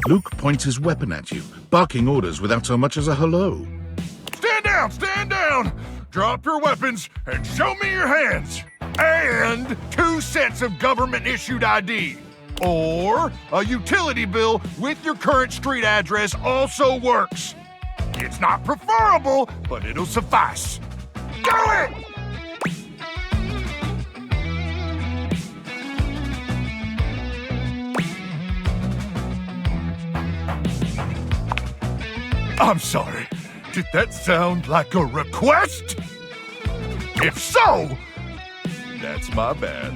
Luke points his weapon at you, barking orders without so much as a hello. Stand down! Stand down! Drop your weapons and show me your hands! And 2 sets of government-issued ID. Or a utility bill with your current street address also works. It's not preferable, but it'll suffice. Do it! I'm sorry. Did that sound like a request? If so, that's my bad.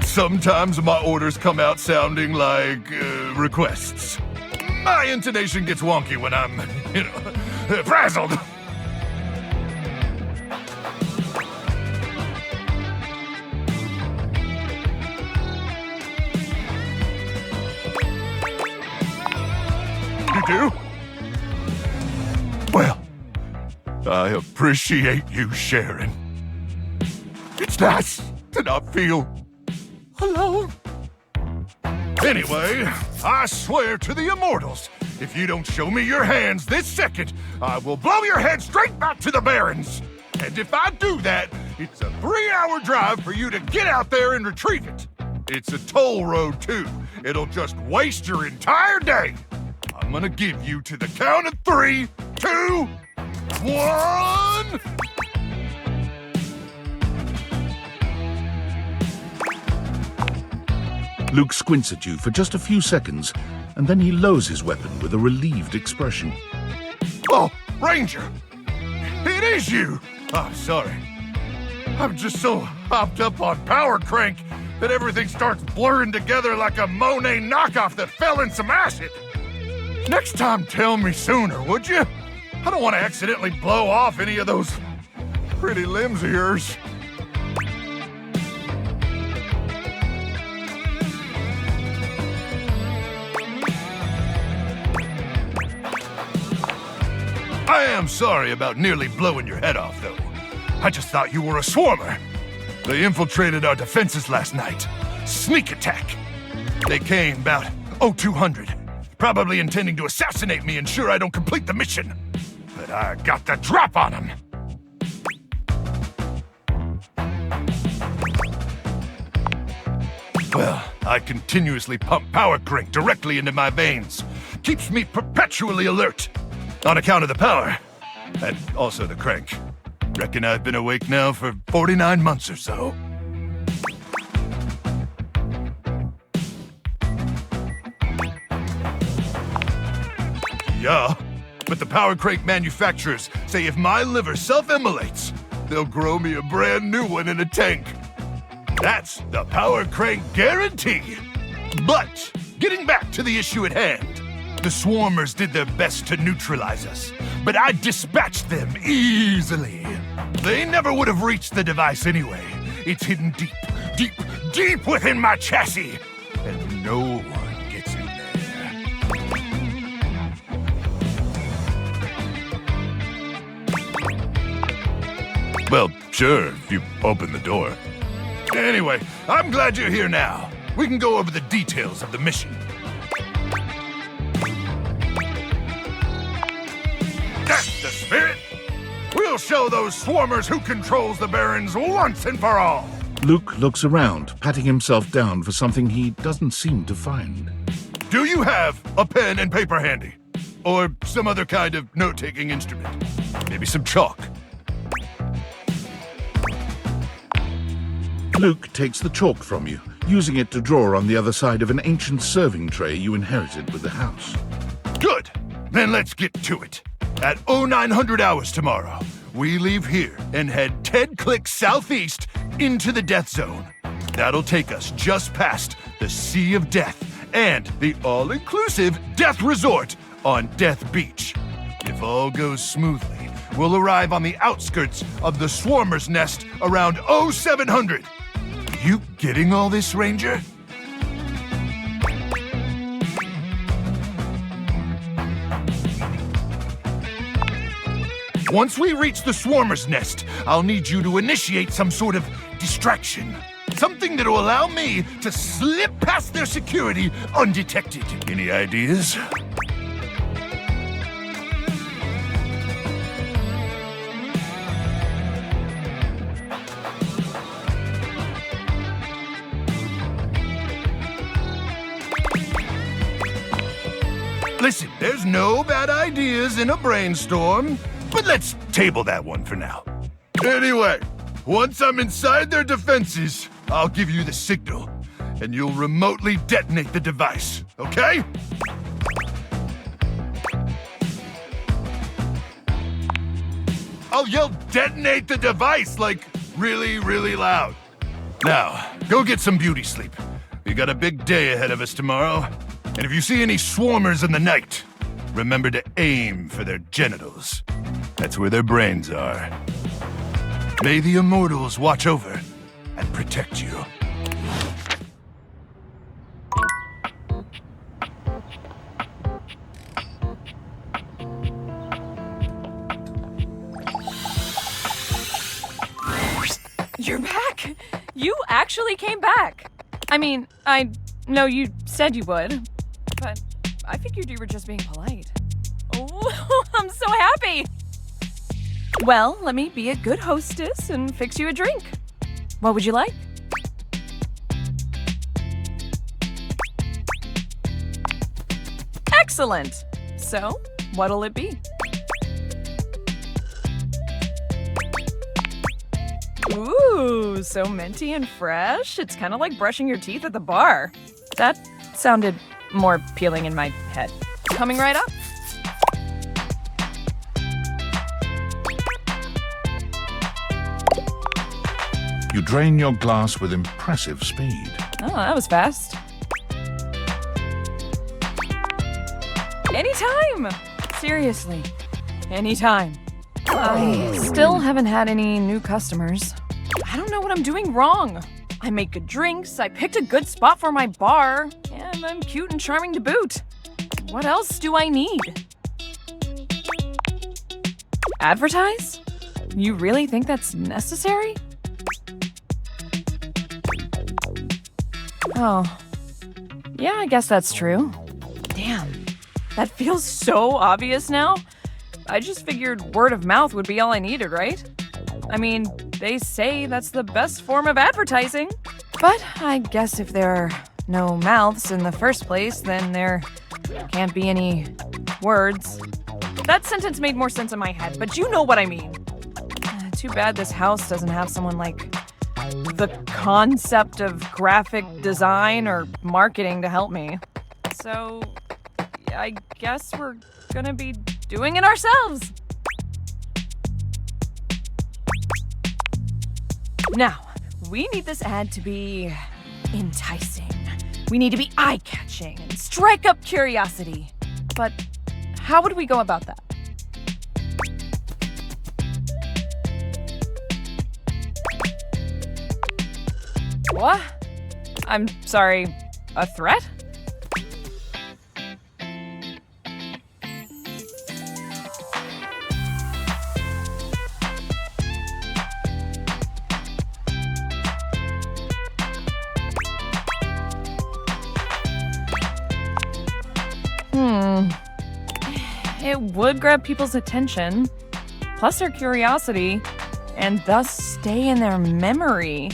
Sometimes my orders come out sounding like requests. My intonation gets wonky when I'm, frazzled. You do? Well, I appreciate you sharing. It's nice to not feel alone. Anyway, I swear to the immortals, if you don't show me your hands this second, I will blow your head straight back to the Barrens. And if I do that, it's a 3-hour drive for you to get out there and retrieve it. It's a toll road, too. It'll just waste your entire day. I'm gonna give you to the count of 3, 2, 1... Luke squints at you for just a few seconds, and then he lowers his weapon with a relieved expression. Oh, Ranger! It is you! Oh, sorry. I'm just so hopped up on Power Crank that everything starts blurring together like a Monet knockoff that fell in some acid. Next time, tell me sooner, would you? I don't want to accidentally blow off any of those pretty limbs of yours. I am sorry about nearly blowing your head off, though. I just thought you were a swarmer. They infiltrated our defenses last night. Sneak attack. They came about 0200, probably intending to assassinate me, ensure I don't complete the mission. But I got the drop on them. Well, I continuously pump Power Crank directly into my veins. Keeps me perpetually alert. On account of the power, and also the crank. Reckon I've been awake now for 49 months or so. Yeah, but the Power Crank manufacturers say if my liver self-immolates, they'll grow me a brand new one in a tank. That's the Power Crank guarantee. But, getting back to the issue at hand, the swarmers did their best to neutralize us, but I dispatched them easily. They never would have reached the device anyway. It's hidden deep, deep, deep within my chassis, and no one gets in there. Well, sure, if you open the door. Anyway, I'm glad you're here now. We can go over the details of the mission. That's the spirit! We'll show those swarmers who controls the Barrens once and for all! Luke looks around, patting himself down for something he doesn't seem to find. Do you have a pen and paper handy? Or some other kind of note-taking instrument? Maybe some chalk? Luke takes the chalk from you, using it to draw on the other side of an ancient serving tray you inherited with the house. Good! Then let's get to it. At 0900 hours tomorrow, we leave here and head 10 clicks southeast into the death zone. That'll take us just past the Sea of Death and the all-inclusive Death Resort on Death Beach. If all goes smoothly, we'll arrive on the outskirts of the Swarmer's Nest around 0700. You getting all this, Ranger? Once we reach the Swarmer's Nest, I'll need you to initiate some sort of distraction. Something that'll allow me to slip past their security undetected. Any ideas? Listen, there's no bad ideas in a brainstorm, but let's table that one for now. Anyway, once I'm inside their defenses, I'll give you the signal, and you'll remotely detonate the device, okay? I'll yell detonate the device, like really, really loud. Now, go get some beauty sleep. We got a big day ahead of us tomorrow. And if you see any swarmers in the night, remember to aim for their genitals. That's where their brains are. May the immortals watch over and protect you. You're back! You actually came back! I mean, I know you said you would, but I figured you were just being polite. Oh, I'm so happy! Well, let me be a good hostess and fix you a drink. What would you like? Excellent! So, what'll it be? Ooh, so minty and fresh. It's kind of like brushing your teeth at the bar. That sounded more appealing in my head. Coming right up. You drain your glass with impressive speed. Oh, that was fast. Anytime! Seriously, anytime. I still haven't had any new customers. I don't know what I'm doing wrong. I make good drinks, I picked a good spot for my bar, and I'm cute and charming to boot. What else do I need? Advertise? You really think that's necessary? Oh. Yeah, I guess that's true. Damn. That feels so obvious now. I just figured word of mouth would be all I needed, right? I mean, they say that's the best form of advertising. But I guess if there are no mouths in the first place, then there can't be any words. That sentence made more sense in my head, but you know what I mean. Too bad this house doesn't have someone like the concept of graphic design or marketing to help me. So, I guess we're gonna be doing it ourselves. Now, we need this ad to be enticing. We need to be eye-catching and strike up curiosity. But how would we go about that? What? I'm sorry, a threat? It would grab people's attention, plus their curiosity, and thus stay in their memory.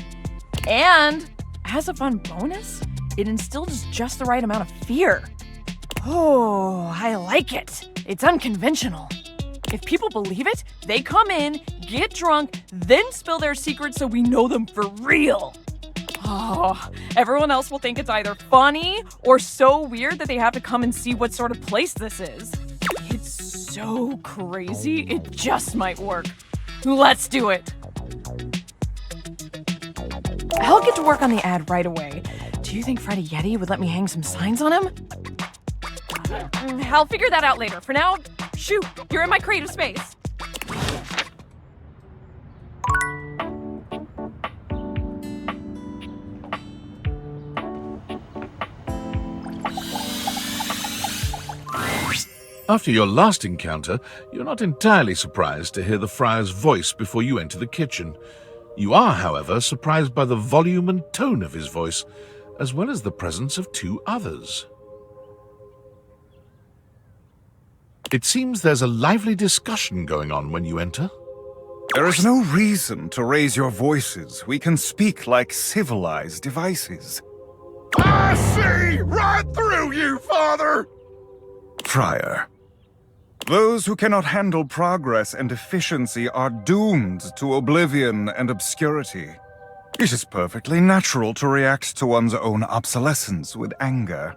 And, as a fun bonus, it instills just the right amount of fear. Oh, I like it. It's unconventional. If people believe it, they come in, get drunk, then spill their secrets so we know them for real. Oh, everyone else will think it's either funny or so weird that they have to come and see what sort of place this is. It's so crazy, it just might work. Let's do it. I'll get to work on the ad right away. Do you think Freddy Yeti would let me hang some signs on him? I'll figure that out later. For now, shoot, you're in my creative space. After your last encounter, you're not entirely surprised to hear the friar's voice before you enter the kitchen. You are, however, surprised by the volume and tone of his voice, as well as the presence of two others. It seems there's a lively discussion going on when you enter. There is no reason to raise your voices. We can speak like civilized devices. I see right through you, Father! Friar, those who cannot handle progress and efficiency are doomed to oblivion and obscurity. It is perfectly natural to react to one's own obsolescence with anger.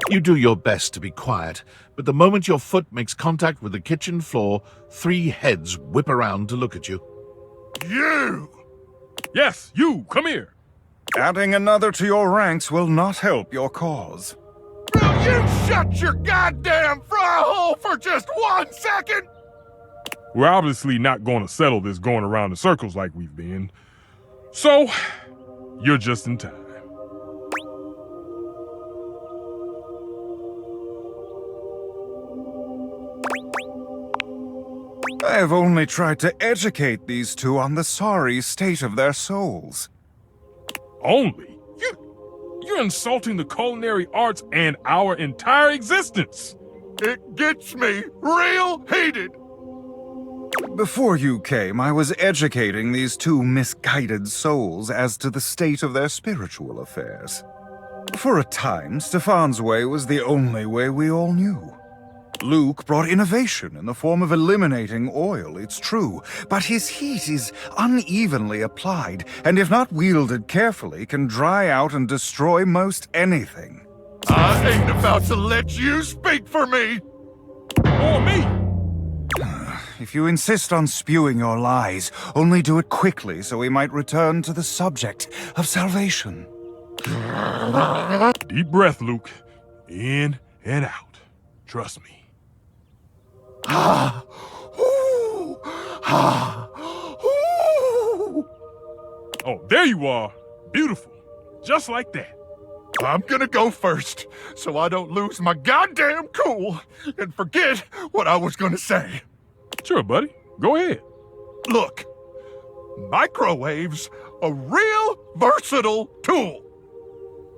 You do your best to be quiet, but the moment your foot makes contact with the kitchen floor, 3 heads whip around to look at you. You! Yes, you! Come here! Adding another to your ranks will not help your cause. Will you shut your goddamn fry hole for just 1 second? We're obviously not going to settle this going around in circles like we've been. So, you're just in time. I have only tried to educate these two on the sorry state of their souls. Only? You're insulting the culinary arts and our entire existence. It gets me real heated. Before you came, I was educating these two misguided souls as to the state of their spiritual affairs. For a time, Stefan's way was the only way we all knew. Luke brought innovation in the form of eliminating oil, it's true, but his heat is unevenly applied, and if not wielded carefully, can dry out and destroy most anything. I ain't about to let you speak for me! Or me! If you insist on spewing your lies, only do it quickly so we might return to the subject of salvation. Deep breath, Luke. In and out. Trust me. Oh, there you are. Beautiful. Just like that. I'm gonna go first, so I don't lose my goddamn cool and forget what I was gonna say. Sure, buddy. Go ahead. Look, microwaves a real versatile tool.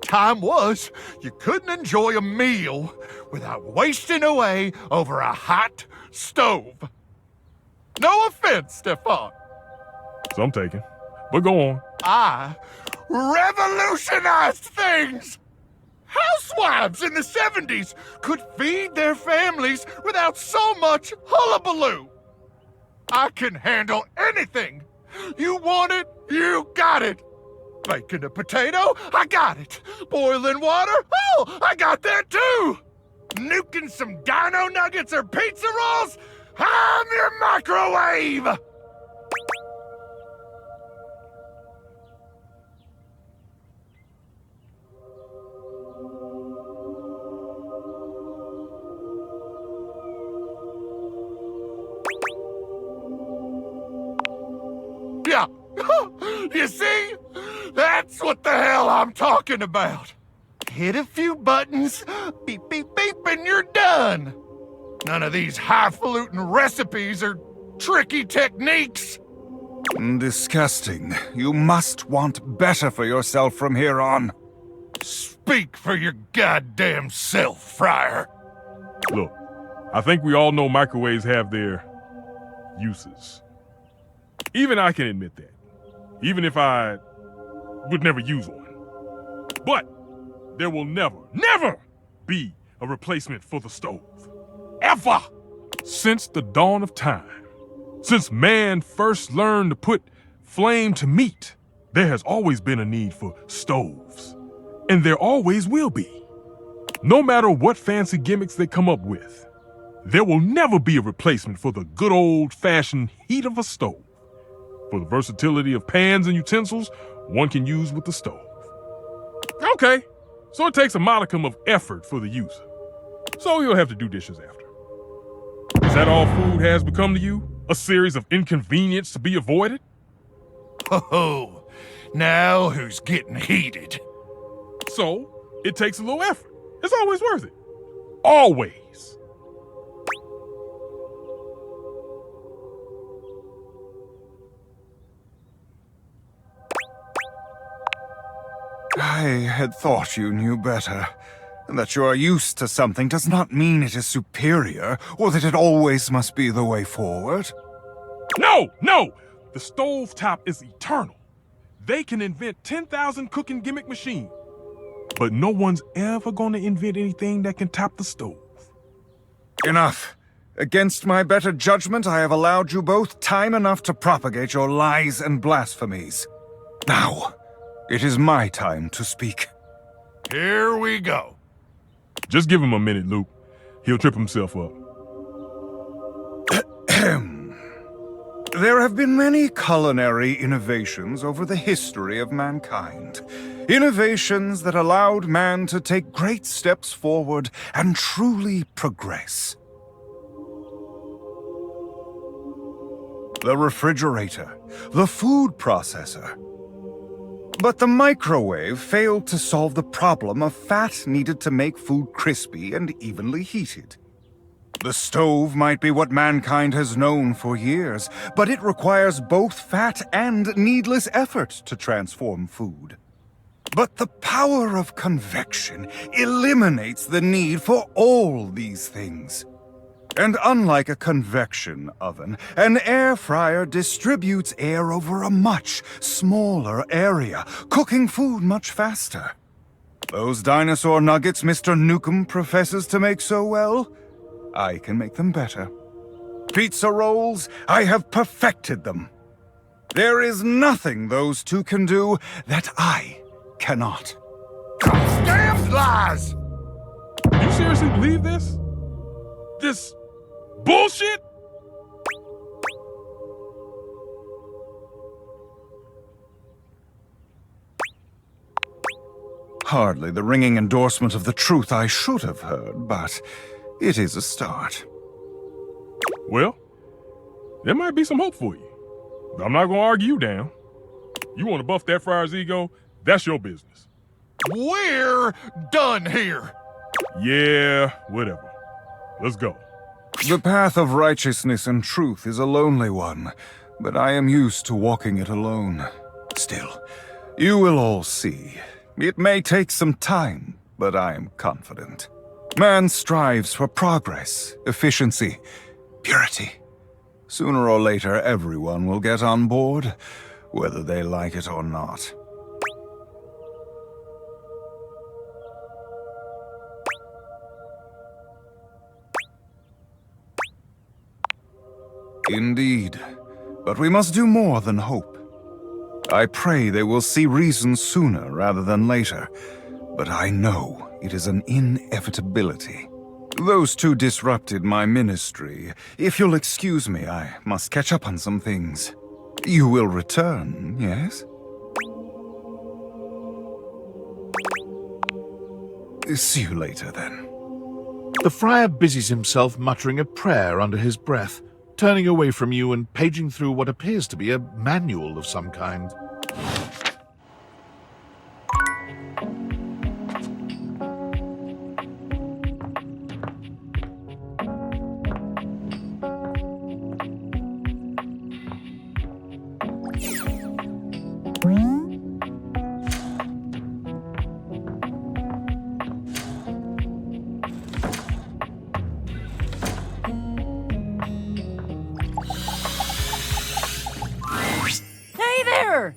Time was you couldn't enjoy a meal without wasting away over a hot stove. No offense, Stefan. Some taken. But go on. I revolutionized things. Housewives in the 70s could feed their families without so much hullabaloo. I can handle anything. You want it, you got it. Baking a potato, I got it. Boiling water, oh, I got that too. Nuking some dino nuggets or pizza rolls, I'm your microwave. Yeah, you see? That's what the hell I'm talking about. Hit a few buttons, beep, beep, beep, and you're done. None of these highfalutin recipes or tricky techniques. Disgusting. You must want better for yourself from here on. Speak for your goddamn self, Friar. Look, I think we all know microwaves have their uses. Even I can admit that. Even if I would never use one. But there will never be a replacement for the stove. Ever! Since the dawn of time, since man first learned to put flame to meat, there has always been a need for stoves. And there always will be. No matter what fancy gimmicks they come up with, there will never be a replacement for the good old-fashioned heat of a stove. For the versatility of pans and utensils one can use with the stove. Okay, so it takes a modicum of effort for the user. So you'll have to do dishes after. Is that all food has become to you? A series of inconvenience to be avoided? Ho, now who's getting heated? So, it takes a little effort. It's always worth it. Always. I had thought you knew better. That you are used to something does not mean it is superior, or that it always must be the way forward. No! The stovetop is eternal. They can invent 10,000 cooking gimmick machines, but no one's ever gonna invent anything that can top the stove. Enough. Against my better judgment, I have allowed you both time enough to propagate your lies and blasphemies. Now, it is my time to speak. Here we go. Just give him a minute, Luke. He'll trip himself up. There have been many culinary innovations over the history of mankind. Innovations that allowed man to take great steps forward and truly progress. The refrigerator, the food processor. But the microwave failed to solve the problem of fat needed to make food crispy and evenly heated. The stove might be what mankind has known for years, but it requires both fat and needless effort to transform food. But the power of convection eliminates the need for all these things. And unlike a convection oven, an air fryer distributes air over a much smaller area, cooking food much faster. Those dinosaur nuggets Mr. Nuke'm professes to make so well, I can make them better. Pizza rolls, I have perfected them. There is nothing those two can do that I cannot. Damn lies! You seriously believe this? This bullshit? Hardly the ringing endorsement of the truth I should have heard, but it is a start. Well, there might be some hope for you. But I'm not gonna argue you down. You want to buff that friar's ego? That's your business. We're done here. Yeah, whatever. Let's go. The path of righteousness and truth is a lonely one, but I am used to walking it alone. Still, you will all see. It may take some time, but I am confident. Man strives for progress, efficiency, purity. Sooner or later, everyone will get on board, whether they like it or not. Indeed, but we must do more than hope. I pray they will see reason sooner rather than later, but I know it is an inevitability. Those two disrupted my ministry. If you'll excuse me, I must catch up on some things. You will return, yes? See you later, then. The friar busies himself muttering a prayer under his breath, turning away from you and paging through what appears to be a manual of some kind.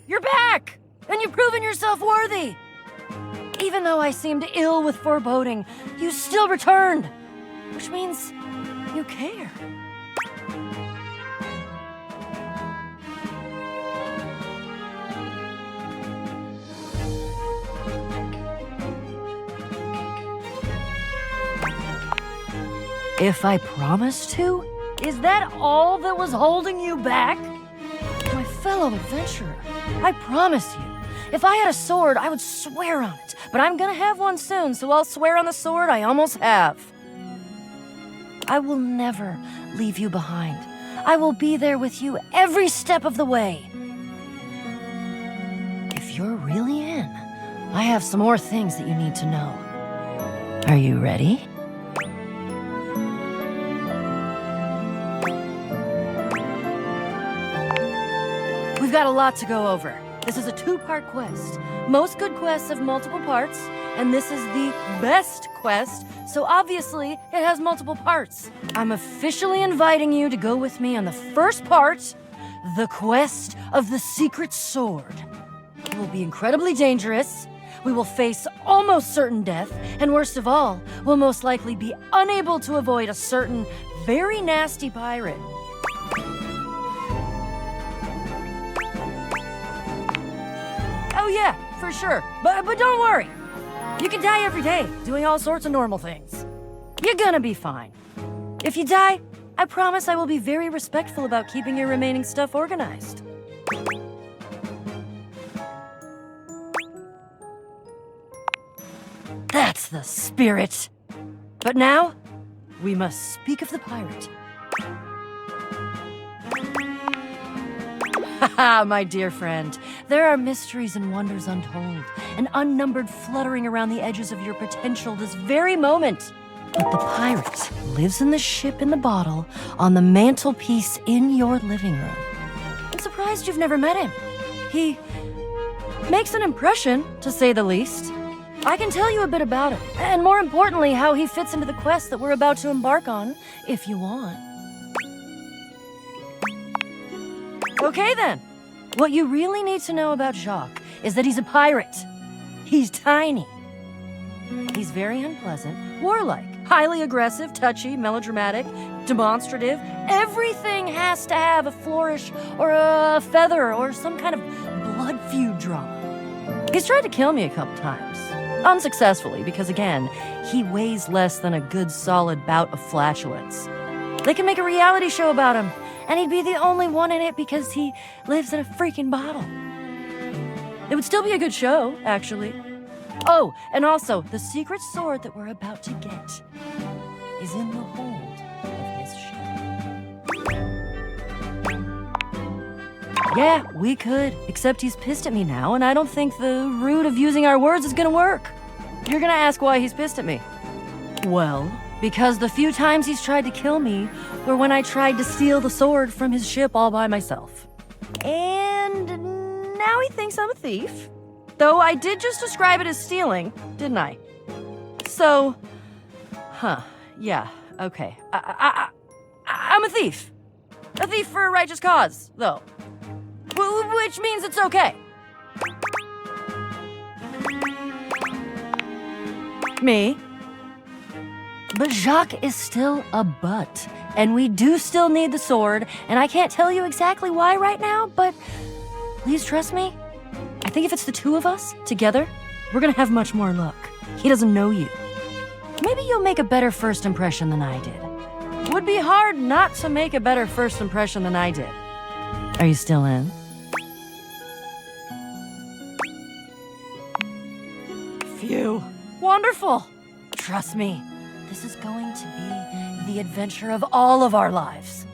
You're back! And you've proven yourself worthy! Even though I seemed ill with foreboding, you still returned! Which means you care. If I promised to? Is that all that was holding you back? My fellow adventurer, I promise you, if I had a sword, I would swear on it. But I'm gonna have one soon, so I'll swear on the sword I almost have. I will never leave you behind. I will be there with you every step of the way. If you're really in, I have some more things that you need to know. Are you ready? We've got a lot to go over. This is a two-part quest. Most good quests have multiple parts, and this is the best quest, so obviously it has multiple parts. I'm officially inviting you to go with me on the first part, the quest of the secret sword. It will be incredibly dangerous. We will face almost certain death, and worst of all, we'll most likely be unable to avoid a certain very nasty pirate. Oh yeah, for sure. But don't worry. You can die every day, doing all sorts of normal things. You're gonna be fine. If you die, I promise I will be very respectful about keeping your remaining stuff organized. That's the spirit. But now, we must speak of the pirate. Haha, my dear friend, there are mysteries and wonders untold, and unnumbered fluttering around the edges of your potential this very moment. But the pirate lives in the ship in the bottle on the mantelpiece in your living room. I'm surprised you've never met him. He makes an impression, to say the least. I can tell you a bit about him, and more importantly, how he fits into the quest that we're about to embark on, if you want. Okay then. What you really need to know about Jaques is that he's a pirate. He's tiny. He's very unpleasant, warlike, highly aggressive, touchy, melodramatic, demonstrative. Everything has to have a flourish or a feather or some kind of blood feud drama. He's tried to kill me a couple times. Unsuccessfully, because again, he weighs less than a good solid bout of flatulence. They can make a reality show about him, and he'd be the only one in it because he lives in a freaking bottle. It would still be a good show, actually. Oh, and also, the secret sword that we're about to get is in the hold of his ship. Yeah, we could, except he's pissed at me now, and I don't think the route of using our words is gonna work. You're gonna ask why he's pissed at me. Well, because the few times he's tried to kill me were when I tried to steal the sword from his ship all by myself. And now he thinks I'm a thief. Though I did just describe it as stealing, didn't I? So, yeah, okay. I'm a thief. A thief for a righteous cause, though. Which means it's okay. Me? But Jaques is still a butt, and we do still need the sword, and I can't tell you exactly why right now, but please trust me. I think if it's the two of us, together, we're gonna have much more luck. He doesn't know you. Maybe you'll make a better first impression than I did. It would be hard not to make a better first impression than I did. Are you still in? Phew. Wonderful. Trust me. This is going to be the adventure of all of our lives.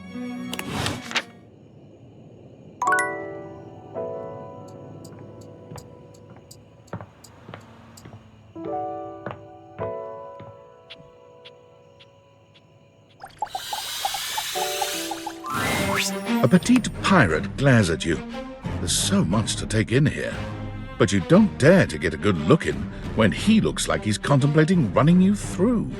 A petite pirate glares at you. There's so much to take in here. But you don't dare to get a good look in when he looks like he's contemplating running you through.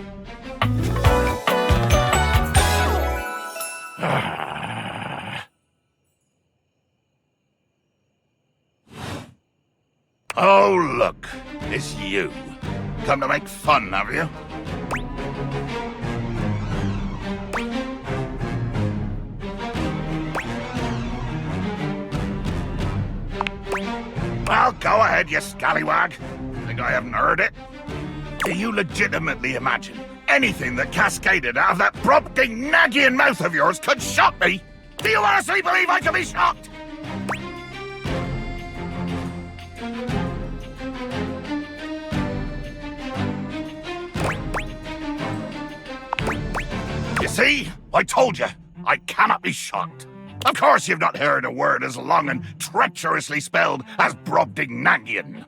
Oh, look, it's you. Come to make fun, have you? Well, go ahead, you scallywag. Think I haven't heard it? Do you legitimately imagine anything that cascaded out of that Brobdingnagian mouth of yours could shock me. Do you honestly believe I can be shocked? You see? I told you, I cannot be shocked. Of course you've not heard a word as long and treacherously spelled as Brobdingnagian.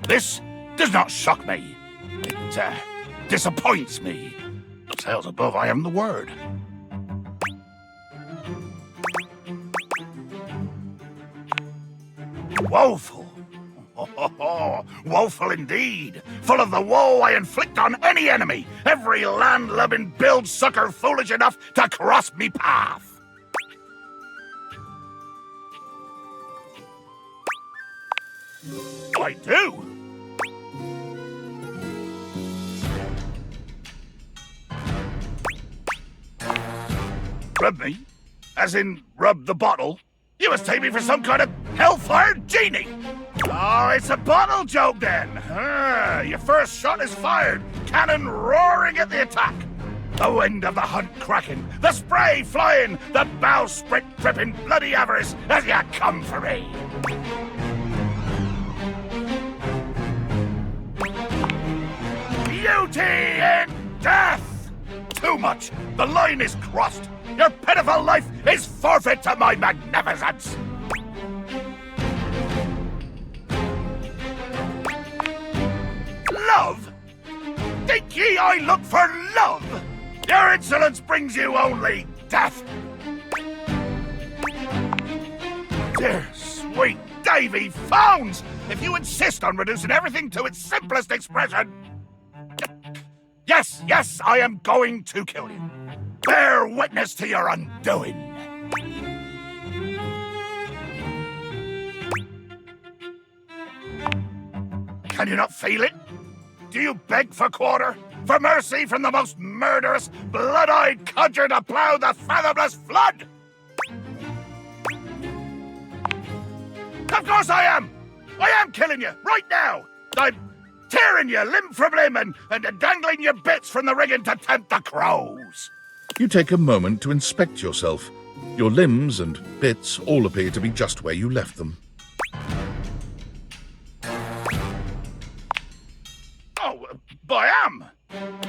This does not shock me. It, disappoints me. Tales above, I am the word. Woeful. Woeful indeed. Full of the woe I inflict on any enemy. Every land-loving build-sucker foolish enough to cross me path. I do. Rub me? As in, rub the bottle? You must take me for some kind of hellfire genie! Oh, it's a bottle joke then! Your first shot is fired, cannon roaring at the attack! The wind of the hunt cracking, the spray flying, the bowsprit dripping bloody avarice as you come for me! Beauty in death! Too much! The line is crossed! Your pitiful life is forfeit to my magnificence! Love? Think ye I look for love? Your insolence brings you only death! Dear sweet Davy Phones! If you insist on reducing everything to its simplest expression... Yes, I am going to kill you. Bear witness to your undoing. Can you not feel it? Do you beg for quarter? For mercy from the most murderous, blood-eyed codger to plough the fathomless flood? Of course I am! I am killing you, right now! I'm tearing you limb from limb and dangling your bits from the rigging to tempt the crows. You take a moment to inspect yourself. Your limbs and bits all appear to be just where you left them. Oh, I am.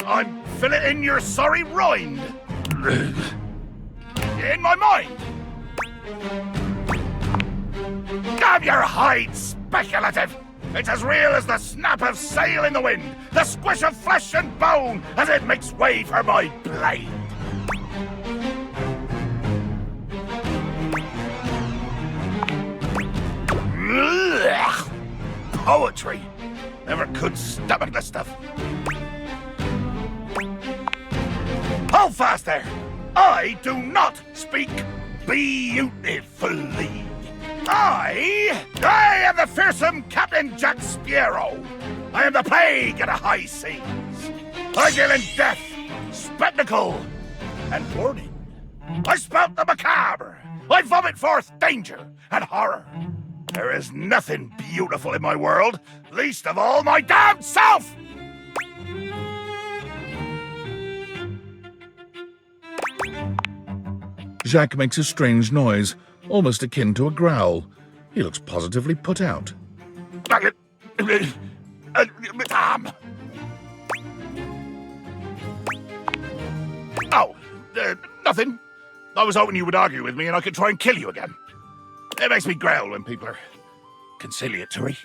I'm filleting your sorry rind. In my mind. Damn your hide, speculative! It's as real as the snap of sail in the wind, the squish of flesh and bone as it makes way for my blade. Ugh. Poetry. Never could stomach the stuff. Hold fast there. I do not speak beautifully. I am the fearsome Captain Jaques Pierrot. I am the plague of the high seas. I deal in death, spectacle, and warning. I spout the macabre. I vomit forth danger and horror. There is nothing beautiful in my world, least of all my damned self! Jaques makes a strange noise, almost akin to a growl. He looks positively put out. Nothing. I was hoping you would argue with me and I could try and kill you again. It makes me growl when people are conciliatory.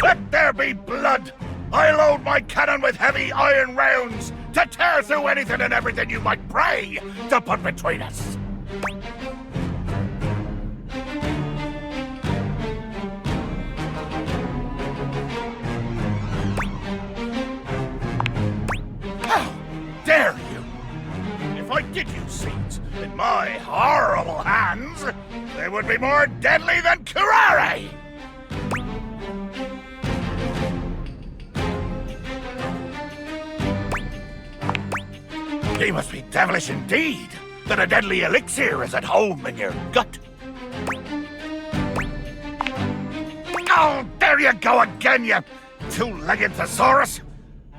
Let there be blood! I load my cannon with heavy iron rounds to tear through anything and everything you might pray to put between us. How dare you? If I did use seeds in my horrible hands, they would be more deadly than curare! He must be devilish indeed, that a deadly elixir is at home in your gut. Oh, there you go again, you two-legged thesaurus!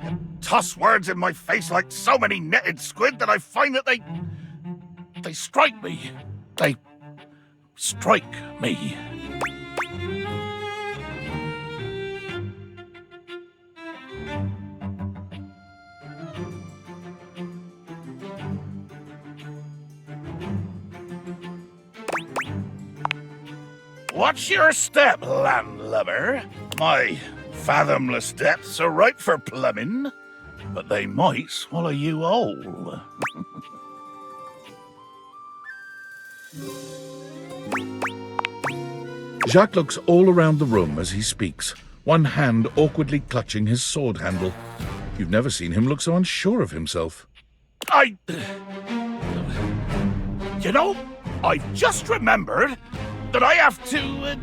You toss words in my face like so many netted squid that I find that they strike me. They strike me. Watch your step, landlubber. My fathomless depths are ripe for plumbing, but they might swallow you whole. Jaques looks all around the room as he speaks, one hand awkwardly clutching his sword handle. You've never seen him look so unsure of himself. You know, I've just remembered that I have to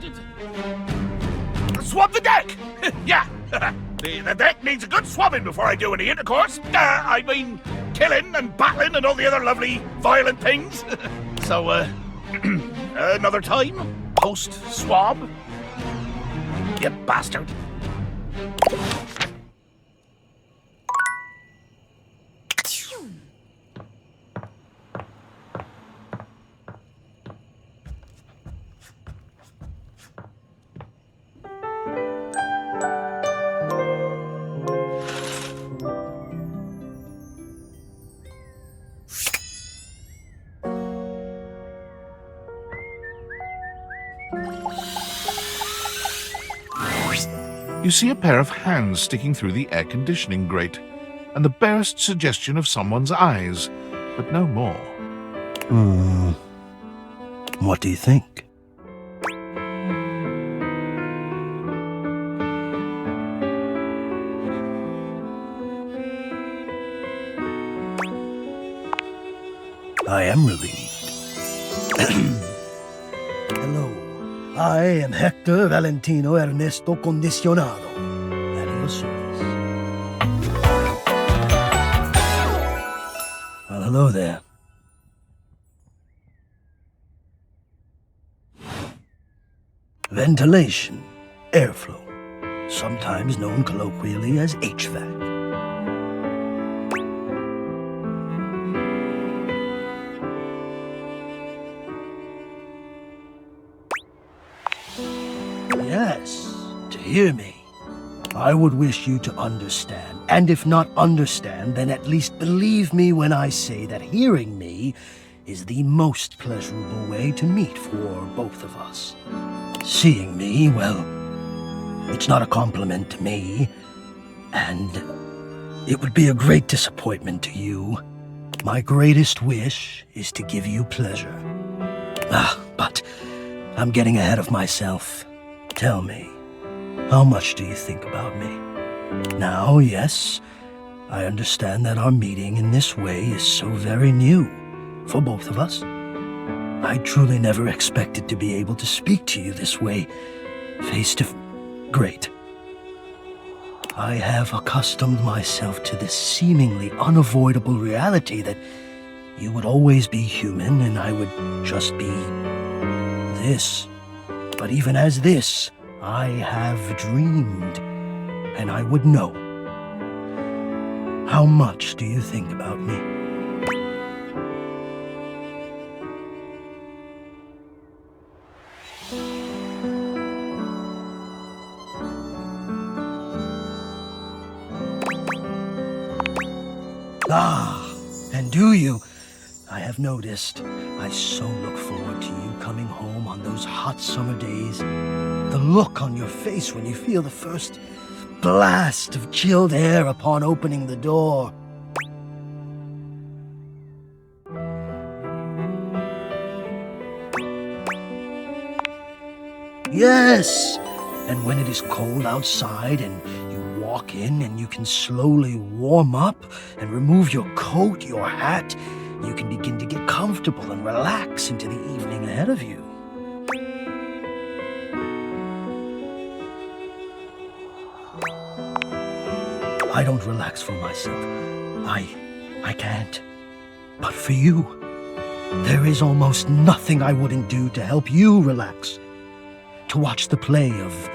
swab the deck. Yeah, the deck needs a good swabbing before I do any intercourse. I mean, killing and battling and all the other lovely violent things. So, another time, post-swab. You bastard. You see a pair of hands sticking through the air conditioning grate, and the barest suggestion of someone's eyes, but no more. What do you think? I am relieved. Hello. I am Hector Valentino Ernesto Condicionado. At your service. Well, hello there. Ventilation, airflow, sometimes known colloquially as HVAC. Yes, to hear me. I would wish you to understand, and if not understand, then at least believe me when I say that hearing me is the most pleasurable way to meet for both of us. Seeing me, well, it's not a compliment to me, and it would be a great disappointment to you. My greatest wish is to give you pleasure. But I'm getting ahead of myself. Tell me, how much do you think about me? Now, yes, I understand that our meeting in this way is so very new for both of us. I truly never expected to be able to speak to you this way, Great. I have accustomed myself to this seemingly unavoidable reality that you would always be human and I would just be this. But even as this, I have dreamed, and I would know. How much do you think about me? And do you? I have noticed. I so look forward to you coming home on those hot summer days. The look on your face when you feel the first blast of chilled air upon opening the door. Yes! And when it is cold outside and you walk in and you can slowly warm up and remove your coat, your hat, you can begin to get comfortable and relax into the evening ahead of you. I don't relax for myself. I can't. But for you, there is almost nothing I wouldn't do to help you relax. To watch the play of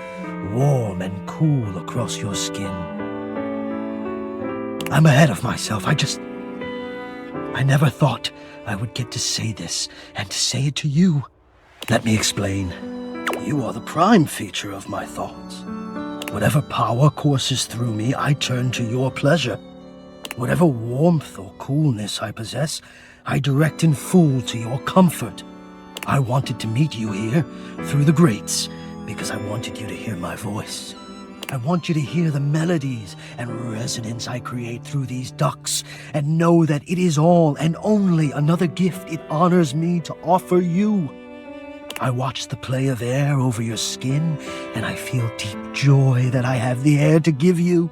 warm and cool across your skin. I'm ahead of myself. I never thought I would get to say this and to say it to you. Let me explain. You are the prime feature of my thoughts. Whatever power courses through me, I turn to your pleasure. Whatever warmth or coolness I possess, I direct in full to your comfort. I wanted to meet you here, through the grates, because I wanted you to hear my voice. I want you to hear the melodies and resonance I create through these ducts, and know that it is all and only another gift it honors me to offer you. I watch the play of air over your skin, and I feel deep joy that I have the air to give you.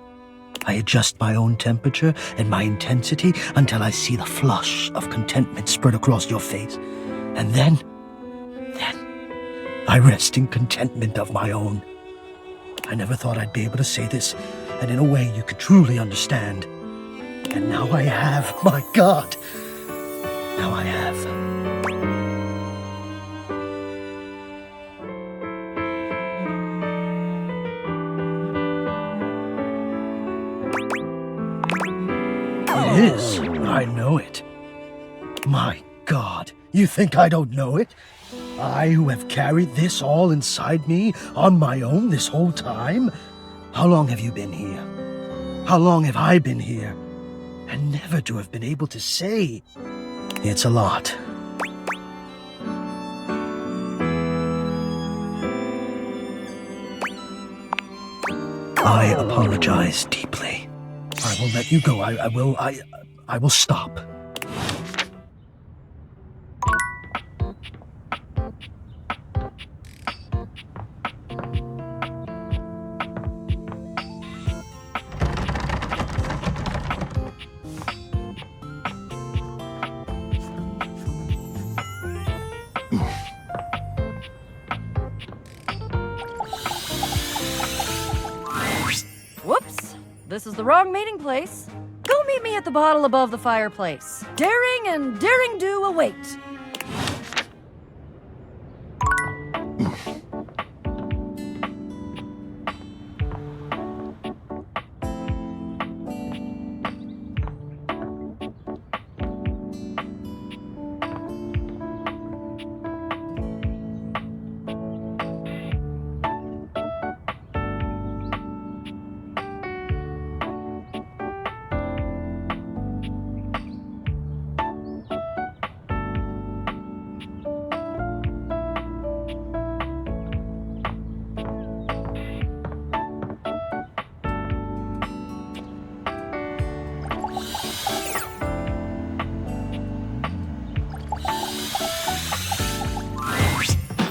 I adjust my own temperature and my intensity until I see the flush of contentment spread across your face. And then, I rest in contentment of my own. I never thought I'd be able to say this, and in a way you could truly understand. And now I have, my God! Now I have. It is. I know it. My God, you think I don't know it? I who have carried this all inside me on my own this whole time? How long have you been here? How long have I been here? And never to have been able to say. It's a lot. I apologize deeply. I will let you go. I will stop. Whoops! This is the wrong meeting place. Go meet me at the bottle above the fireplace. Daring and daring do await.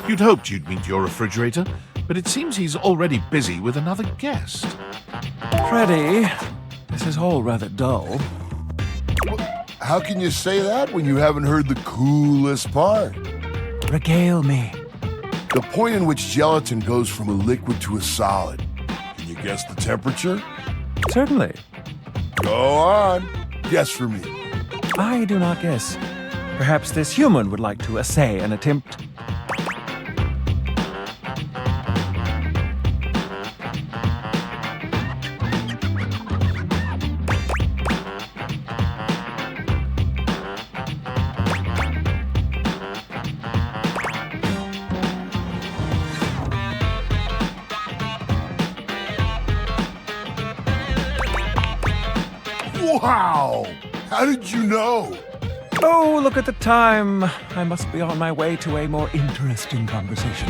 You'd hoped you'd meet your refrigerator, but it seems he's already busy with another guest. Freddy, this is all rather dull. How can you say that when you haven't heard the coolest part? Regale me. The point in which gelatin goes from a liquid to a solid. Can you guess the temperature? Certainly. Go on. Guess for me. I do not guess. Perhaps this human would like to essay an attempt. Wow! How did you know? Oh, look at the time. I must be on my way to a more interesting conversation.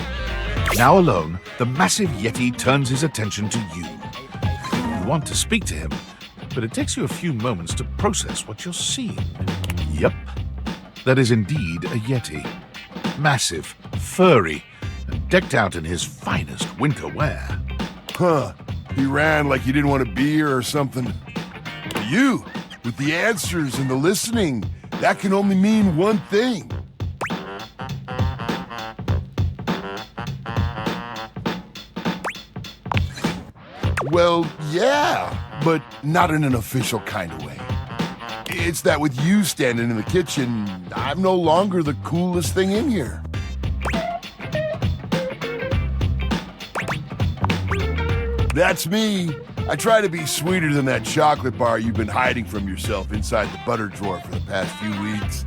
Now alone, the massive Yeti turns his attention to you. You want to speak to him, but it takes you a few moments to process what you're seeing. Yep, that is indeed a Yeti. Massive, furry, and decked out in his finest winter wear. Huh. He ran like he didn't want to be here or something. You, with the answers and the listening, that can only mean one thing. Well, yeah, but not in an official kind of way. It's that with you standing in the kitchen, I'm no longer the coolest thing in here. That's me. I try to be sweeter than that chocolate bar you've been hiding from yourself inside the butter drawer for the past few weeks.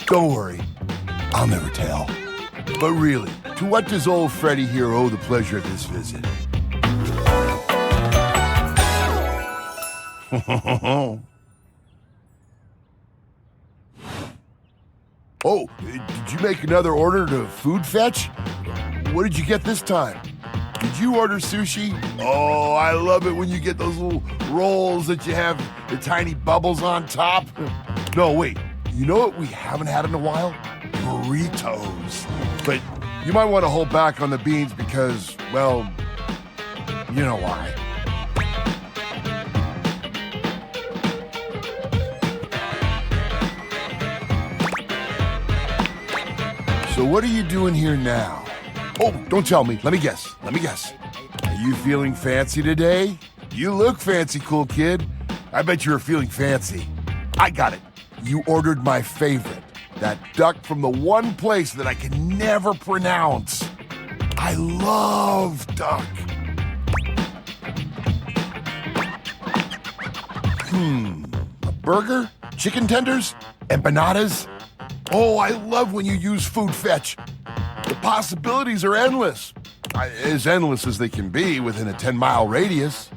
Don't worry, I'll never tell. But really, to what does old Freddy here owe the pleasure of this visit? Oh, did you make another order to food fetch? What did you get this time? Did you order sushi? Oh, I love it when you get those little rolls that you have the tiny bubbles on top. No, wait. You know what we haven't had in a while? Burritos. But you might want to hold back on the beans because, well, you know why. So what are you doing here now? Oh, don't tell me. Let me guess. Are you feeling fancy today? You look fancy, cool kid. I bet you were feeling fancy. I got it. You ordered my favorite. That duck from the one place that I can never pronounce. I love duck. A burger? Chicken tenders? Empanadas? Oh, I love when you use food fetch. The possibilities are endless. As endless as they can be within a 10-mile radius.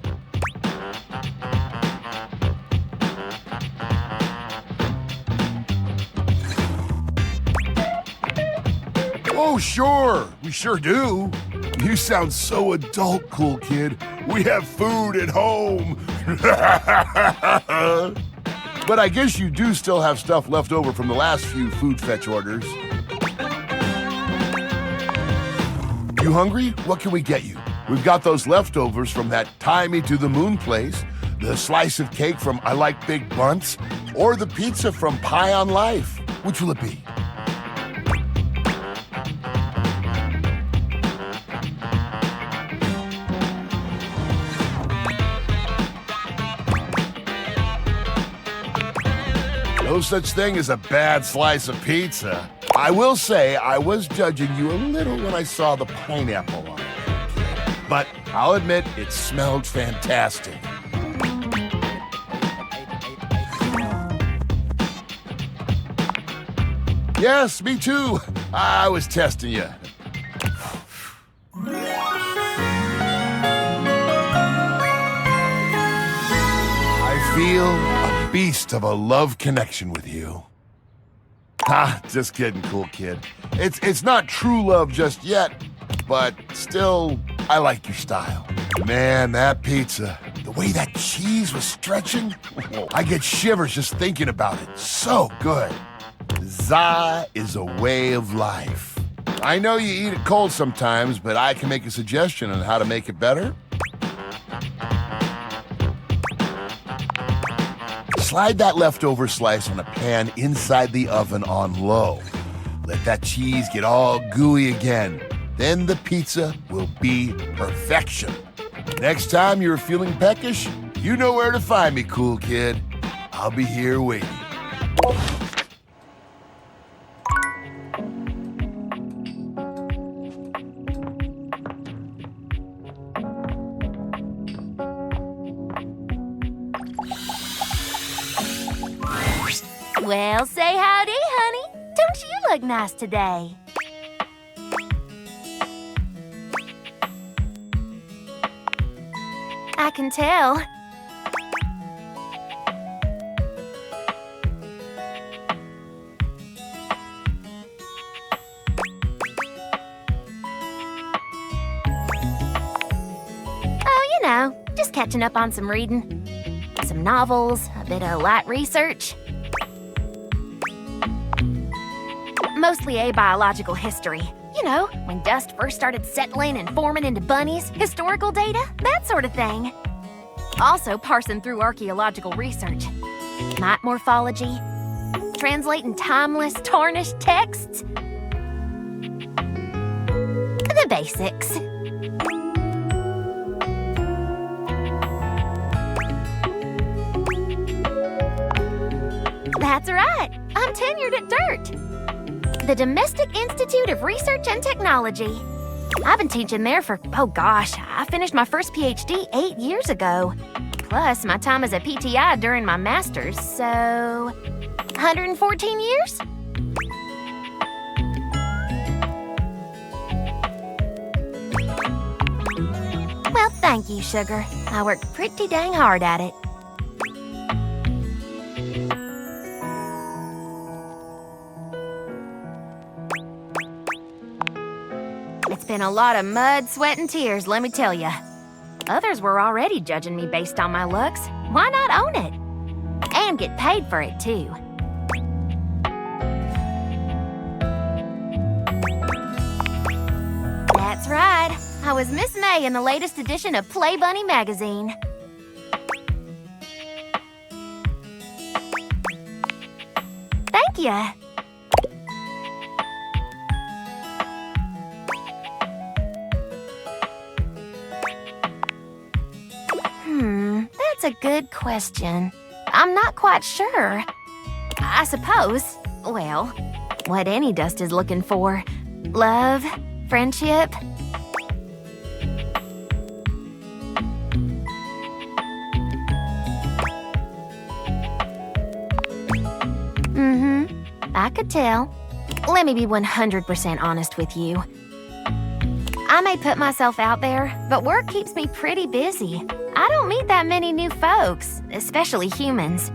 Oh, sure. We sure do. You sound so adult, cool kid. We have food at home. But I guess you do still have stuff left over from the last few food fetch orders. You hungry? What can we get you? We've got those leftovers from that Tie Me to the Moon place, the slice of cake from I Like Big Bunts, or the pizza from Pie on Life. Which will it be? No such thing as a bad slice of pizza. I will say I was judging you a little when I saw the pineapple on it. But I'll admit it smelled fantastic. Yes, me too. I was testing you. I feel a beast of a love connection with you. Just kidding, cool kid. It's not true love just yet, but still, I like your style. Man, that pizza, the way that cheese was stretching, I get shivers just thinking about it. So good. Za is a way of life. I know you eat it cold sometimes, but I can make a suggestion on how to make it better. Slide that leftover slice on a pan inside the oven on low. Let that cheese get all gooey again. Then the pizza will be perfection. Next time you're feeling peckish, you know where to find me, cool kid. I'll be here waiting. Well, say howdy, honey. Don't you look nice today? I can tell. Oh, you know, just catching up on some reading. Some novels, a bit of light research. Mostly abiological history. You know, when dust first started settling and forming into bunnies, historical data, that sort of thing. Also parsing through archaeological research. Mite morphology, translating timeless, tarnished texts. The basics. That's right. I'm tenured at DIRT, the Domestic Institute of Research and Technology. I've been teaching there for, oh gosh, I finished my first PhD 8 years ago. Plus, my time as a PTI during my master's, so 114 years? Well, thank you, sugar. I worked pretty dang hard at it. It's been a lot of mud, sweat, and tears, let me tell you. Others were already judging me based on my looks. Why not own it? And get paid for it, too. That's right. I was Miss May in the latest edition of Play Bunny magazine. Thank you. That's a good question. I'm not quite sure. I suppose, well, what any dust is looking for. Love, friendship. I could tell. Let me be 100% honest with you. I may put myself out there, but work keeps me pretty busy. I don't meet that many new folks, especially humans.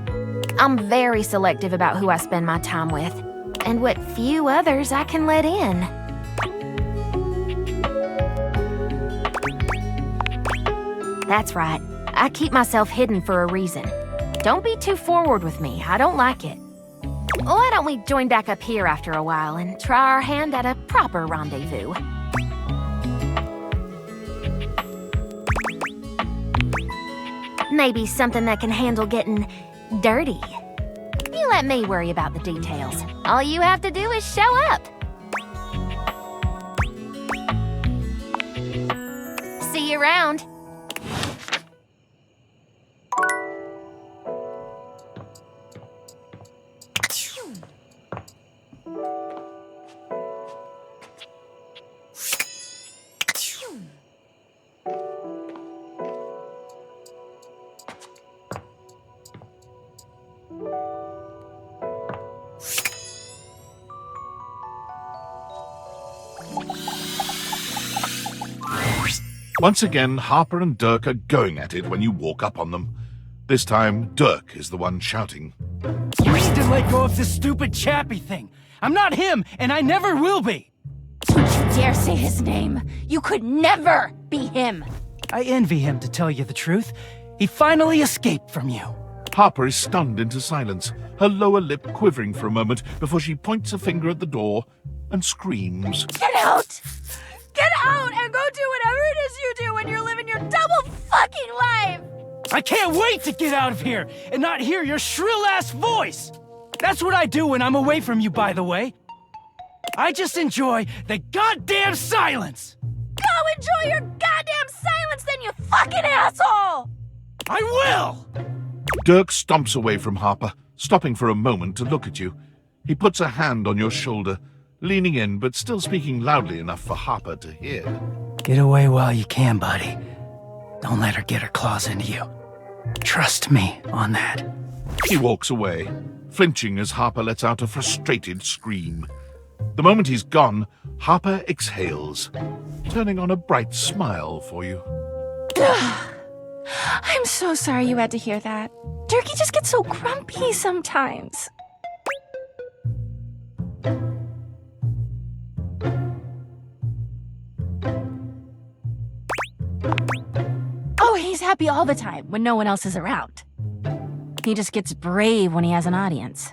I'm very selective about who I spend my time with, and what few others I can let in. That's right. I keep myself hidden for a reason. Don't be too forward with me. I don't like it. Why don't we join back up here after a while and try our hand at a proper rendezvous? Maybe something that can handle getting dirty. You let me worry about the details. All you have to do is show up. See you around. Once again, Harper and Dirk are going at it when you walk up on them. This time, Dirk is the one shouting. You need to let go of this stupid Chappie thing. I'm not him, and I never will be. Don't you dare say his name. You could never be him. I envy him, to tell you the truth. He finally escaped from you. Harper is stunned into silence, her lower lip quivering for a moment before she points a finger at the door and screams. Get out! Get out and go do whatever it is you do when you're living your double fucking life! I can't wait to get out of here and not hear your shrill-ass voice! That's what I do when I'm away from you, by the way. I just enjoy the goddamn silence! Go enjoy your goddamn silence then, you fucking asshole! I will! Dirk stomps away from Harper, stopping for a moment to look at you. He puts a hand on your shoulder, leaning in but still speaking loudly enough for Harper to hear. Get away while you can, buddy. Don't let her get her claws into you. Trust me on that. He walks away, flinching as Harper lets out a frustrated scream. The moment he's gone, Harper exhales, turning on a bright smile for you. I'm so sorry you had to hear that. Turkey just gets so grumpy sometimes. Oh, he's happy all the time when no one else is around. He just gets brave when he has an audience.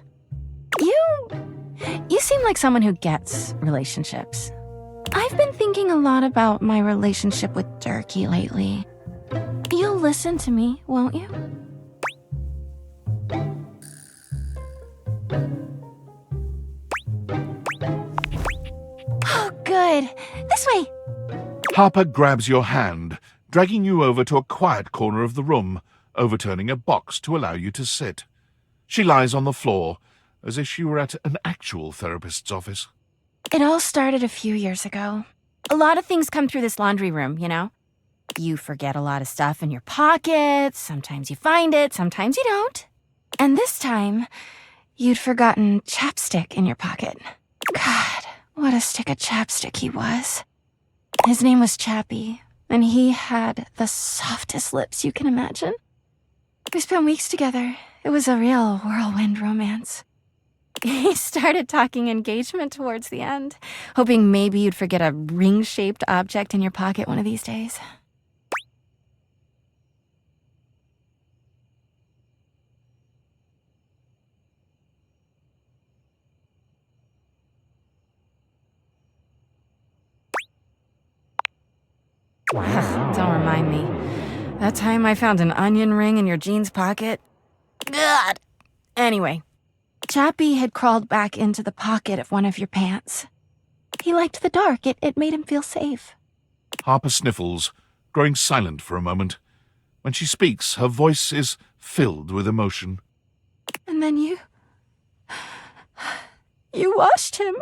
You seem like someone who gets relationships. I've been thinking a lot about my relationship with Turkey lately. You'll listen to me, won't you? Oh, good. This way. Harper grabs your hand, dragging you over to a quiet corner of the room, overturning a box to allow you to sit. She lies on the floor, as if she were at an actual therapist's office. It all started a few years ago. A lot of things come through this laundry room, you know? You forget a lot of stuff in your pockets, sometimes you find it, sometimes you don't. And this time, you'd forgotten chapstick in your pocket. God, what a stick of chapstick he was. His name was Chappie, and he had the softest lips you can imagine. We spent weeks together. It was a real whirlwind romance. He started talking engagement towards the end, hoping maybe you'd forget a ring-shaped object in your pocket one of these days. Don't remind me. That time I found an onion ring in your jeans pocket. God! Anyway, Chappie had crawled back into the pocket of one of your pants. He liked the dark. It made him feel safe. Harper sniffles, growing silent for a moment. When she speaks, her voice is filled with emotion. And then you washed him.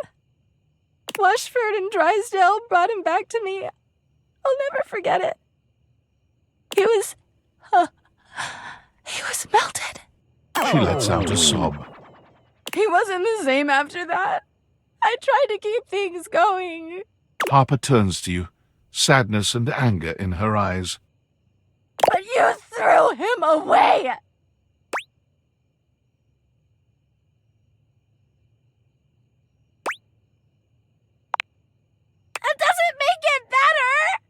Washford and Drysdale brought him back to me. I'll never forget it. He was melted. She lets out a sob. He wasn't the same after that. I tried to keep things going. Harper turns to you, sadness and anger in her eyes. But you threw him away! That doesn't make it better!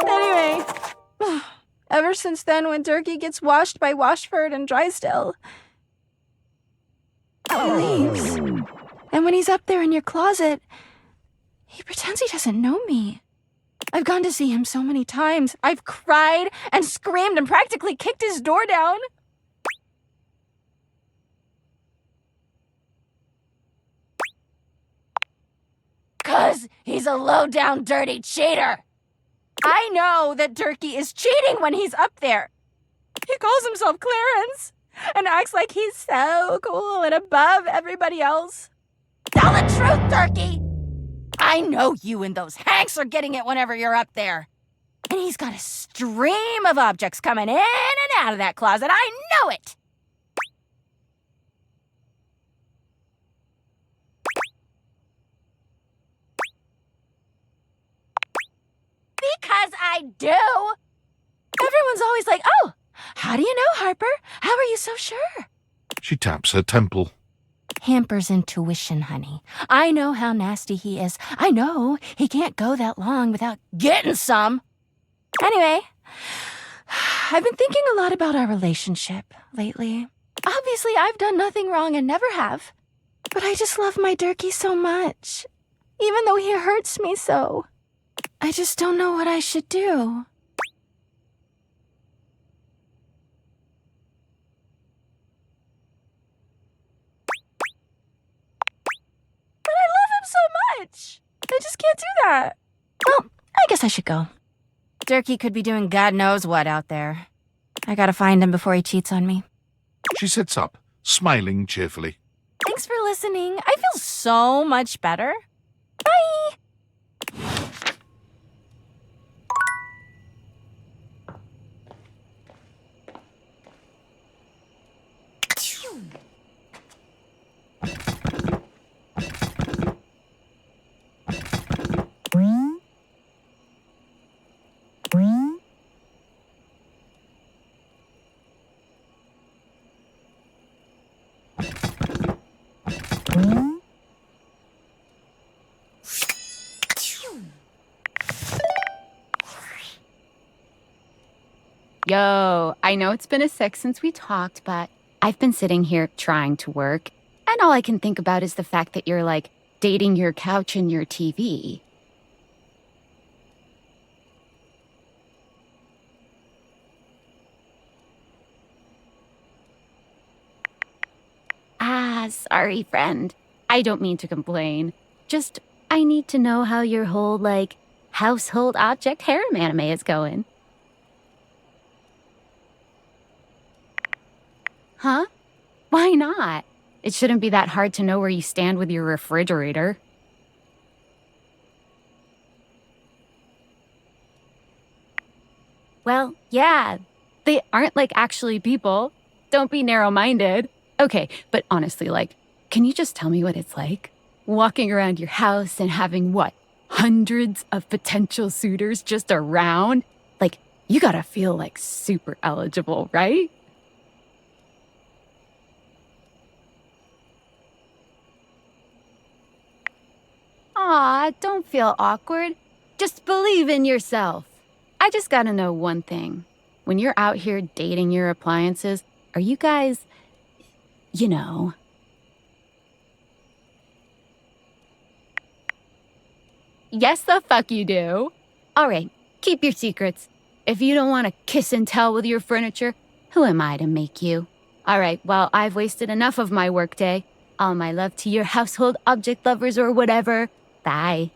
Anyway, ever since then, when Durkee gets washed by Washford and Drysdale, he leaves. And when he's up there in your closet, he pretends he doesn't know me. I've gone to see him so many times. I've cried and screamed and practically kicked his door down. Because he's a low-down, dirty cheater. I know that Durkee is cheating when he's up there. He calls himself Clarence and acts like he's so cool and above everybody else. Tell the truth, Durkee! I know you and those Hanks are getting it whenever you're up there. And he's got a stream of objects coming in and out of that closet. I know it! Because I do! Everyone's always like, oh, how do you know, Harper? How are you so sure? She taps her temple. Hamper's intuition, honey. I know how nasty he is. I know he can't go that long without getting some. Anyway, I've been thinking a lot about our relationship lately. Obviously, I've done nothing wrong and never have. But I just love my Durkee so much, even though he hurts me so. I just don't know what I should do. But I love him so much. I just can't do that. Well, I guess I should go. Durkee could be doing God knows what out there. I gotta find him before he cheats on me. She sits up, smiling cheerfully. Thanks for listening. I feel so much better. Bye! Yo, I know it's been a sec since we talked, but I've been sitting here trying to work, and all I can think about is the fact that you're, like, dating your couch and your TV. Ah, sorry, friend. I don't mean to complain. Just, I need to know how your whole, like, household object harem anime is going. Huh? Why not? It shouldn't be that hard to know where you stand with your refrigerator. Well, yeah, they aren't like actually people. Don't be narrow-minded. Okay, but honestly, like, can you just tell me what it's like? Walking around your house and having what? Hundreds of potential suitors just around? Like, you gotta feel like super eligible, right? Aw, don't feel awkward. Just believe in yourself. I just gotta know one thing. When you're out here dating your appliances, are you guys, you know... Yes, the fuck you do. All right, keep your secrets. If you don't want to kiss and tell with your furniture, who am I to make you? All right, well, I've wasted enough of my workday. All my love to your household object lovers or whatever. Bye.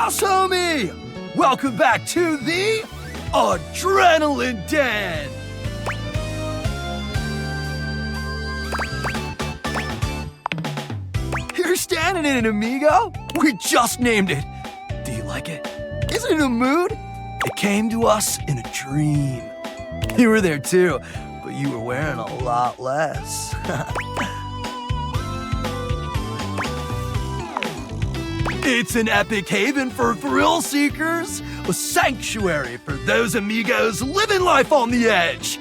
House homie! Welcome back to the Adrenaline Den! You're standing in it, amigo. We just named it. Do you like it? Is it in a mood? It came to us in a dream. You were there too, but you were wearing a lot less. It's an epic haven for thrill seekers, a sanctuary for those amigos living life on the edge.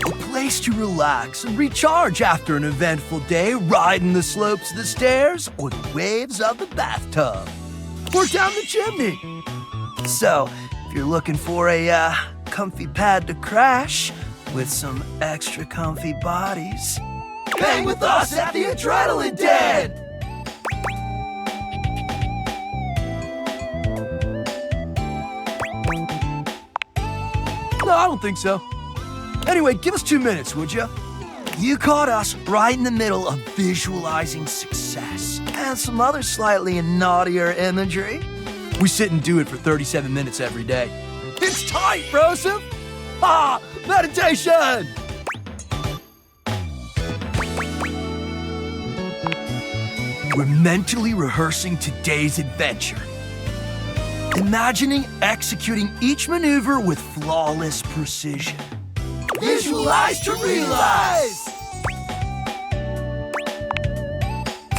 A place to relax and recharge after an eventful day riding the slopes of the stairs or the waves of the bathtub. Or down the chimney. So, if you're looking for a comfy pad to crash with some extra comfy bodies, hang with us at the Adrenaline Den! No, I don't think so. Anyway, give us 2 minutes, would you? You caught us right in the middle of visualizing success and some other slightly naughtier imagery. We sit and do it for 37 minutes every day. It's tight, Broseph! Ah, meditation! We're mentally rehearsing today's adventure. Imagining executing each maneuver with flawless precision. Visualize to realize!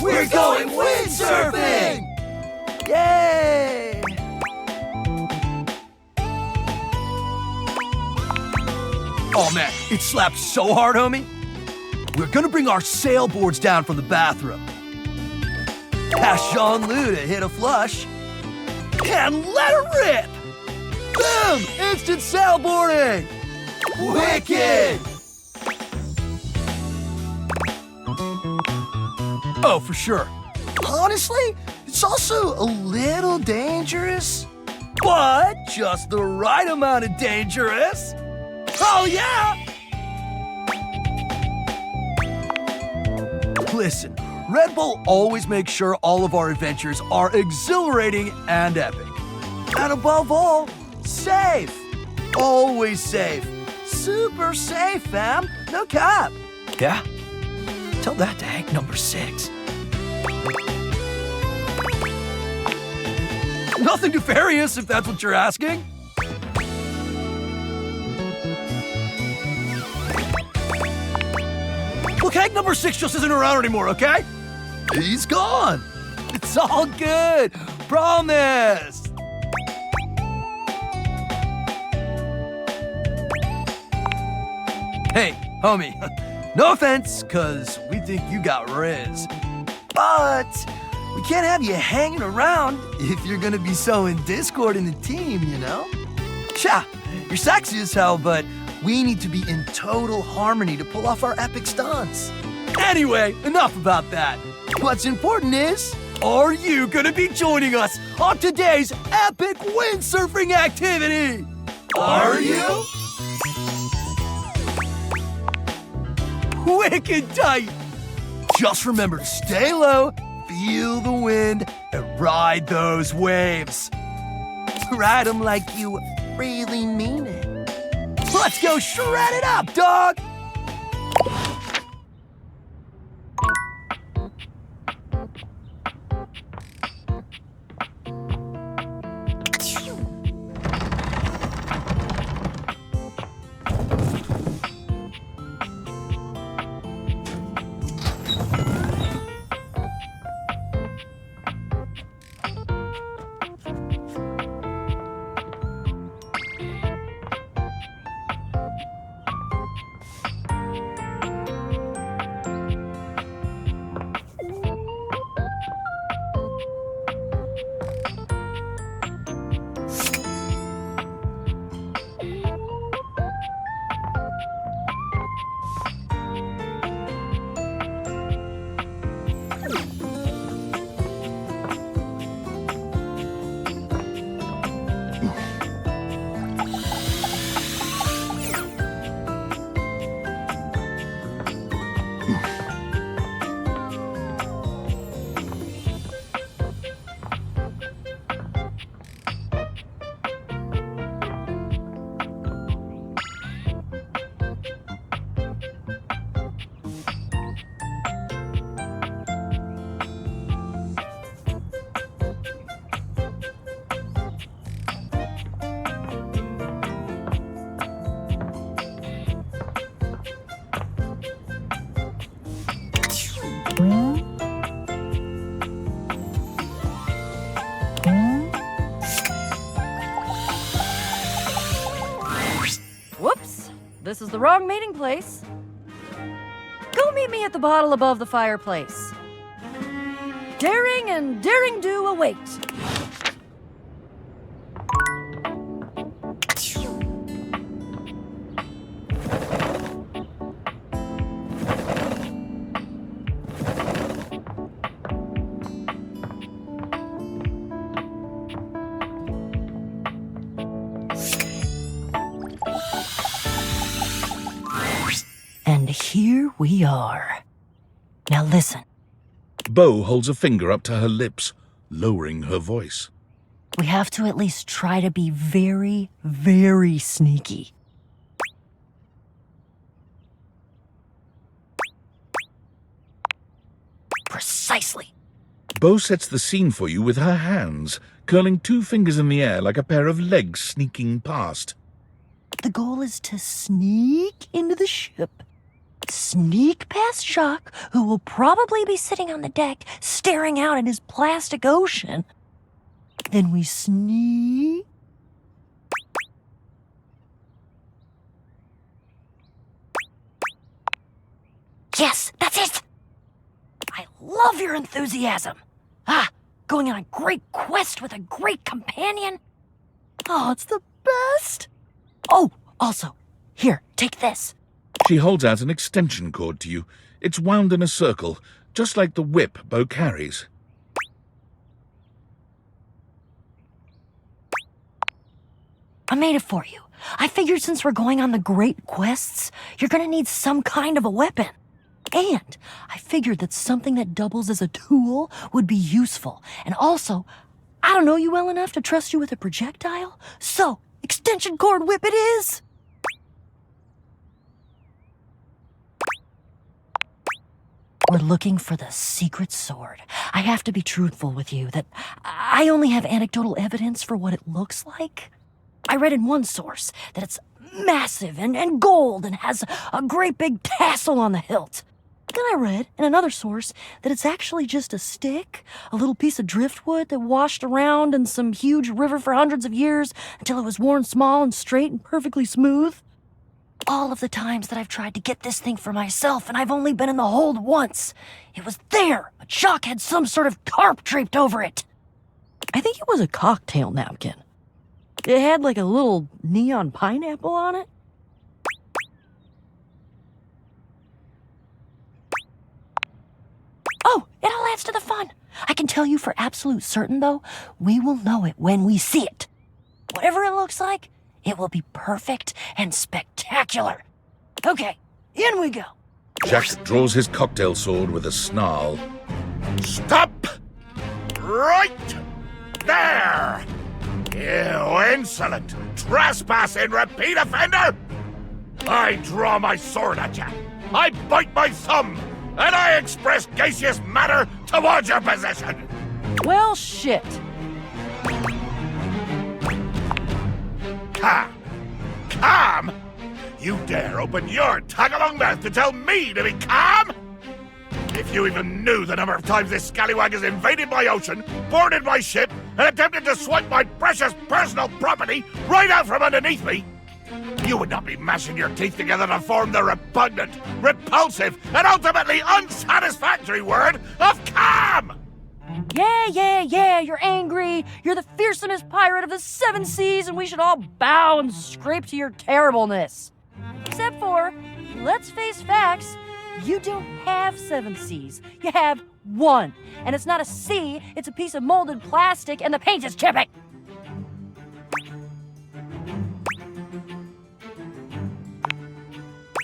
We're going windsurfing! Yay! Oh man, it slapped so hard, homie. we're gonna bring our sailboards down from the bathroom. Ask Jean-Lou to hit a flush. And let her rip! Boom! Instant sailboarding! Wicked! Oh, for sure. Honestly, it's also a little dangerous, but just the right amount of dangerous. Oh, yeah! Listen, Red Bull always makes sure all of our adventures are exhilarating and epic. And above all, safe. Always safe. Super safe, fam. No cap. Yeah? Tell that to Hank number 6. Nothing nefarious, if that's what you're asking. Look, Hank number 6 just isn't around anymore, okay? He's gone. It's all good. Promise. Hey, homie. No offense, cause we think you got riz. But we can't have you hanging around if you're gonna be sowing discord in the team, you know? Yeah, you're sexy as hell, but we need to be in total harmony to pull off our epic stunts. Anyway, enough about that. What's important is, are you gonna be joining us on today's epic windsurfing activity? Are you? Wicked tight! Just remember to stay low, feel the wind, and ride those waves. Ride them like you really mean it. Let's go shred it up, dog! Whoops, this is the wrong meeting place. Go meet me at the bottle above the fireplace. Daring and daring do await. And here we are. Now listen. Beau holds a finger up to her lips, lowering her voice. We have to at least try to be very, very sneaky. Precisely. Beau sets the scene for you with her hands, curling 2 fingers in the air like a pair of legs sneaking past. The goal is to sneak into the ship, sneak past Jaques, who will probably be sitting on the deck staring out at his plastic ocean. Then we sneak. Yes, that's it! I love your enthusiasm. Going on a great quest with a great companion. Oh, it's the best. Oh, also, here, take this. She holds out an extension cord to you. It's wound in a circle, just like the whip Beau carries. I made it for you. I figured since we're going on the great quests, you're gonna need some kind of a weapon. And I figured that something that doubles as a tool would be useful. And also, I don't know you well enough to trust you with a projectile. So, extension cord whip it is! We're looking for the secret sword. I have to be truthful with you that I only have anecdotal evidence for what it looks like. I read in one source that it's massive and gold and has a great big tassel on the hilt. Then I read in another source that it's actually just a stick, a little piece of driftwood that washed around in some huge river for hundreds of years until it was worn small and straight and perfectly smooth. All of the times that I've tried to get this thing for myself and I've only been in the hold once. It was there, but Jaques had some sort of tarp draped over it. I think it was a cocktail napkin. It had like a little neon pineapple on it. Oh, it all adds to the fun. I can tell you for absolute certain, though, we will know it when we see it. Whatever it looks like, it will be perfect and spectacular. Okay, in we go. Jaques draws his cocktail sword with a snarl. Stop! Right there! You insolent, trespassing repeat offender! I draw my sword at you. I bite my thumb. And I express gaseous matter towards your possession. Well, shit. Calm? You dare open your tag-along mouth to tell me to be calm? If you even knew the number of times this scallywag has invaded my ocean, boarded my ship, and attempted to swipe my precious personal property right out from underneath me, you would not be mashing your teeth together to form the repugnant, repulsive, and ultimately unsatisfactory word of calm! Yeah, you're angry. You're the fearsomest pirate of the 7 seas, and we should all bow and scrape to your terribleness. Except for, let's face facts, you don't have 7 seas. You have 1. And it's not a sea, it's a piece of molded plastic, and the paint is chipping.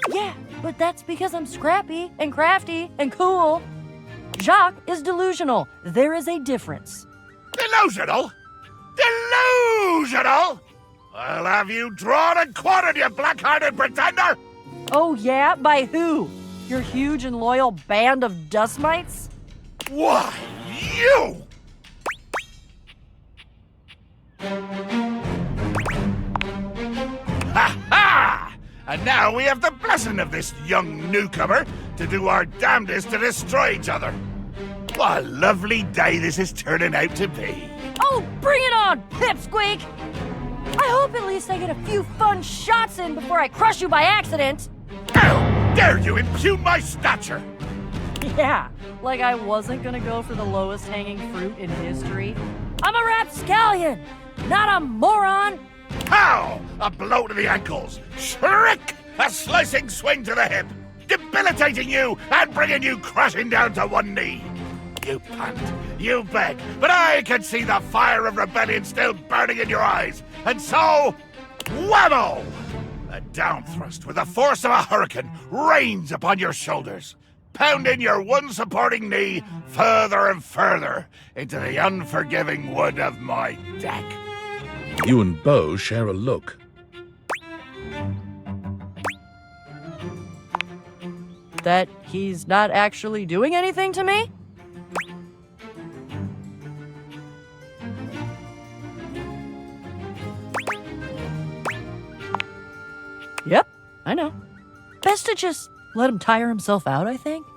Yeah, but that's because I'm scrappy and crafty and cool. Jaques is delusional. There is a difference. Delusional? Delusional? I'll have you drawn and quartered, you black-hearted pretender! Oh yeah? By who? Your huge and loyal band of dust mites? Why, you! Ha ha! And now we have the blessing of this young newcomer to do our damnedest to destroy each other. What a lovely day this is turning out to be. Oh, bring it on, Pipsqueak! I hope at least I get a few fun shots in before I crush you by accident. How dare you impugn my stature? Yeah, like I wasn't gonna go for the lowest hanging fruit in history. I'm a rapscallion, not a moron! How? A blow to the ankles, shriek, a slicing swing to the hip, debilitating you and bringing you crashing down to one knee. You pant, you beg, but I can see the fire of rebellion still burning in your eyes. And so, whammo! A down thrust with the force of a hurricane rains upon your shoulders, pounding your one supporting knee further and further into the unforgiving wood of my deck. You and Beau share a look. That he's not actually doing anything to me? Yep, I know. Best to just let him tire himself out, I think.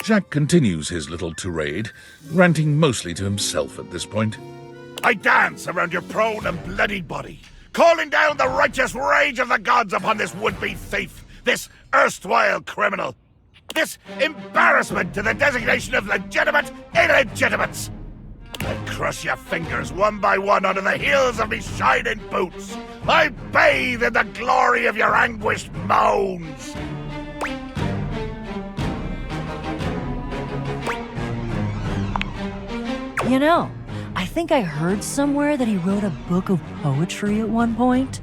Jaques continues his little tirade, ranting mostly to himself at this point. I dance around your prone and bloodied body, calling down the righteous rage of the gods upon this would-be thief, this erstwhile criminal. This embarrassment to the designation of legitimate illegitimates! I crush your fingers one by one under the heels of me shining boots! I bathe in the glory of your anguished moans! You know, I think I heard somewhere that he wrote a book of poetry at one point.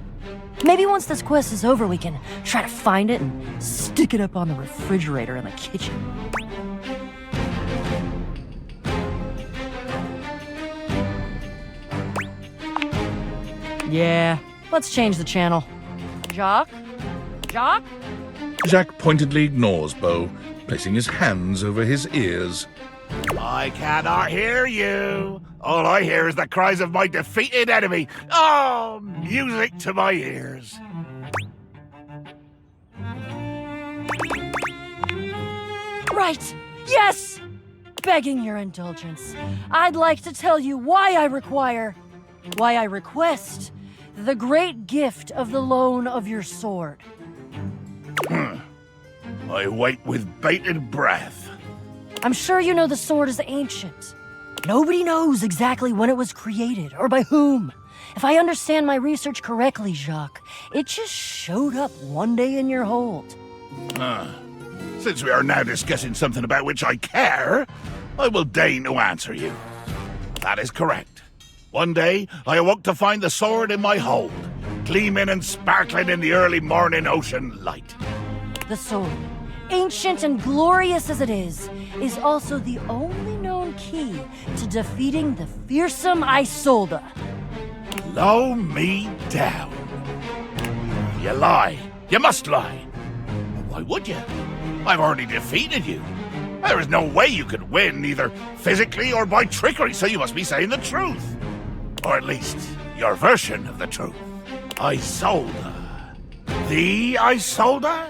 Maybe once this quest is over, we can try to find it and stick it up on the refrigerator in the kitchen. Yeah, let's change the channel. Jaques? Jaques? Jaques pointedly ignores Beau, placing his hands over his ears. I cannot hear you. All I hear is the cries of my defeated enemy. Oh, music to my ears. Right! Yes! Begging your indulgence, I'd like to tell you why I request the great gift of the loan of your sword. I wait with bated breath. I'm sure you know the sword is ancient. Nobody knows exactly when it was created or by whom. If I understand my research correctly, Jaques, it just showed up one day in your hold. Since we are now discussing something about which I care, I will deign to answer you. That is correct. One day, I awoke to find the sword in my hold, gleaming and sparkling in the early morning ocean light. The sword, ancient and glorious as it is also the only known key to defeating the fearsome Isolde. Blow me down. You lie. You must lie. Why would you? I've already defeated you. There is no way you could win, either physically or by trickery, so you must be saying the truth. Or at least, your version of the truth. Isolde. The Isolde?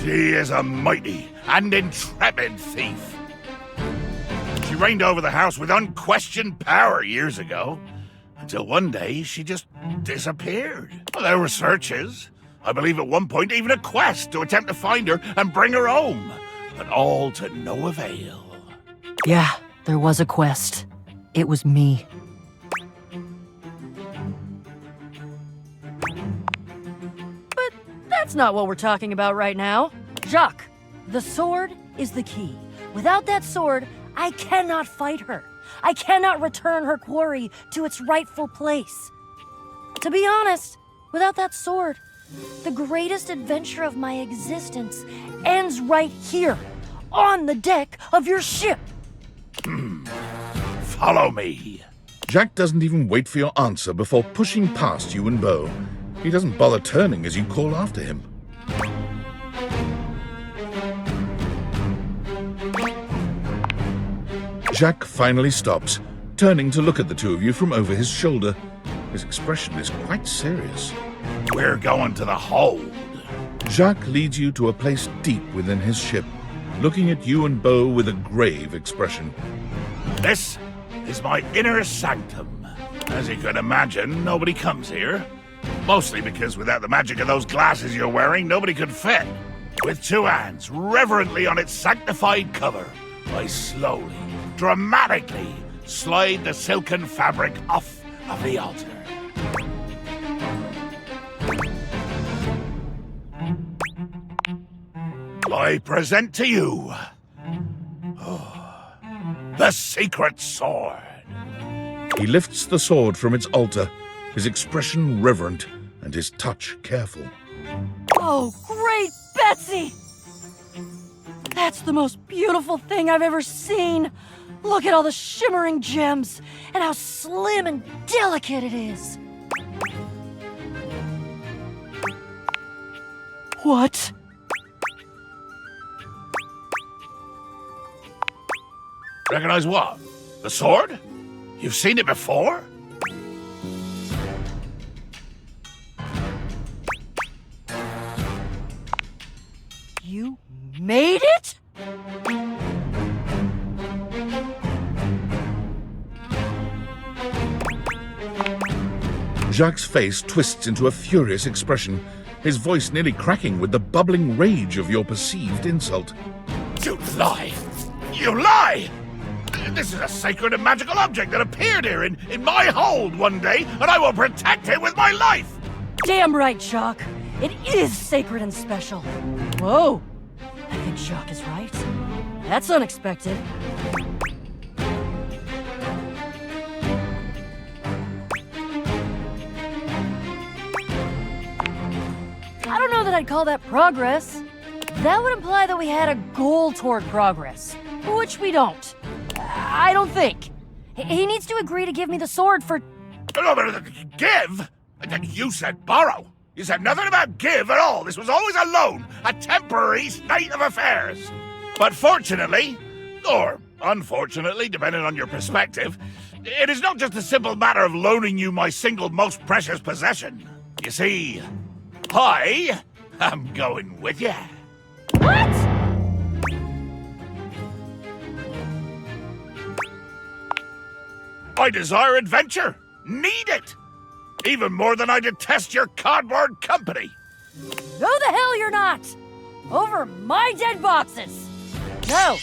She is a mighty and intrepid thief. She reigned over the house with unquestioned power years ago, until one day she just disappeared. Well, there were searches. I believe at one point even a quest to attempt to find her and bring her home, but all to no avail. Yeah, there was a quest. It was me. But that's not what we're talking about right now. Jaques, the sword is the key. Without that sword, I cannot fight her. I cannot return her quarry to its rightful place. To be honest, without that sword, the greatest adventure of my existence ends right here, on the deck of your ship. Follow me. Jaques doesn't even wait for your answer before pushing past you and Beau. He doesn't bother turning as you call after him. Jaques finally stops, turning to look at the two of you from over his shoulder. His expression is quite serious. We're going to the hold. Jaques leads you to a place deep within his ship, looking at you and Beau with a grave expression. This is my inner sanctum. As you can imagine, nobody comes here. Mostly because without the magic of those glasses you're wearing, nobody could fit. With two hands reverently on its sanctified cover, I slowly, dramatically slide the silken fabric off of the altar. I present to you the secret sword. He lifts the sword from its altar, his expression reverent and his touch careful. Oh, great Betsy! That's the most beautiful thing I've ever seen. Look at all the shimmering gems and how slim and delicate it is. What? Recognize what? The sword? You've seen it before? You made it? Jaques' face twists into a furious expression, his voice nearly cracking with the bubbling rage of your perceived insult. You lie! You lie! This is a sacred and magical object that appeared here in my hold one day, and I will protect it with my life! Damn right, Jaques. It is sacred and special. Whoa! I think Jaques is right. That's unexpected. I don't know that I'd call that progress. That would imply that we had a goal toward progress, which we don't. I don't think. He needs to agree to give me the sword for... No, but give? You said borrow. You said nothing about give at all. This was always a loan, a temporary state of affairs. But fortunately, or unfortunately, depending on your perspective, it is not just a simple matter of loaning you my single most precious possession. You see, I am going with you. What? I desire adventure. Need it. Even more than I detest your cardboard company. No the hell you're not! Over my dead boxes! No!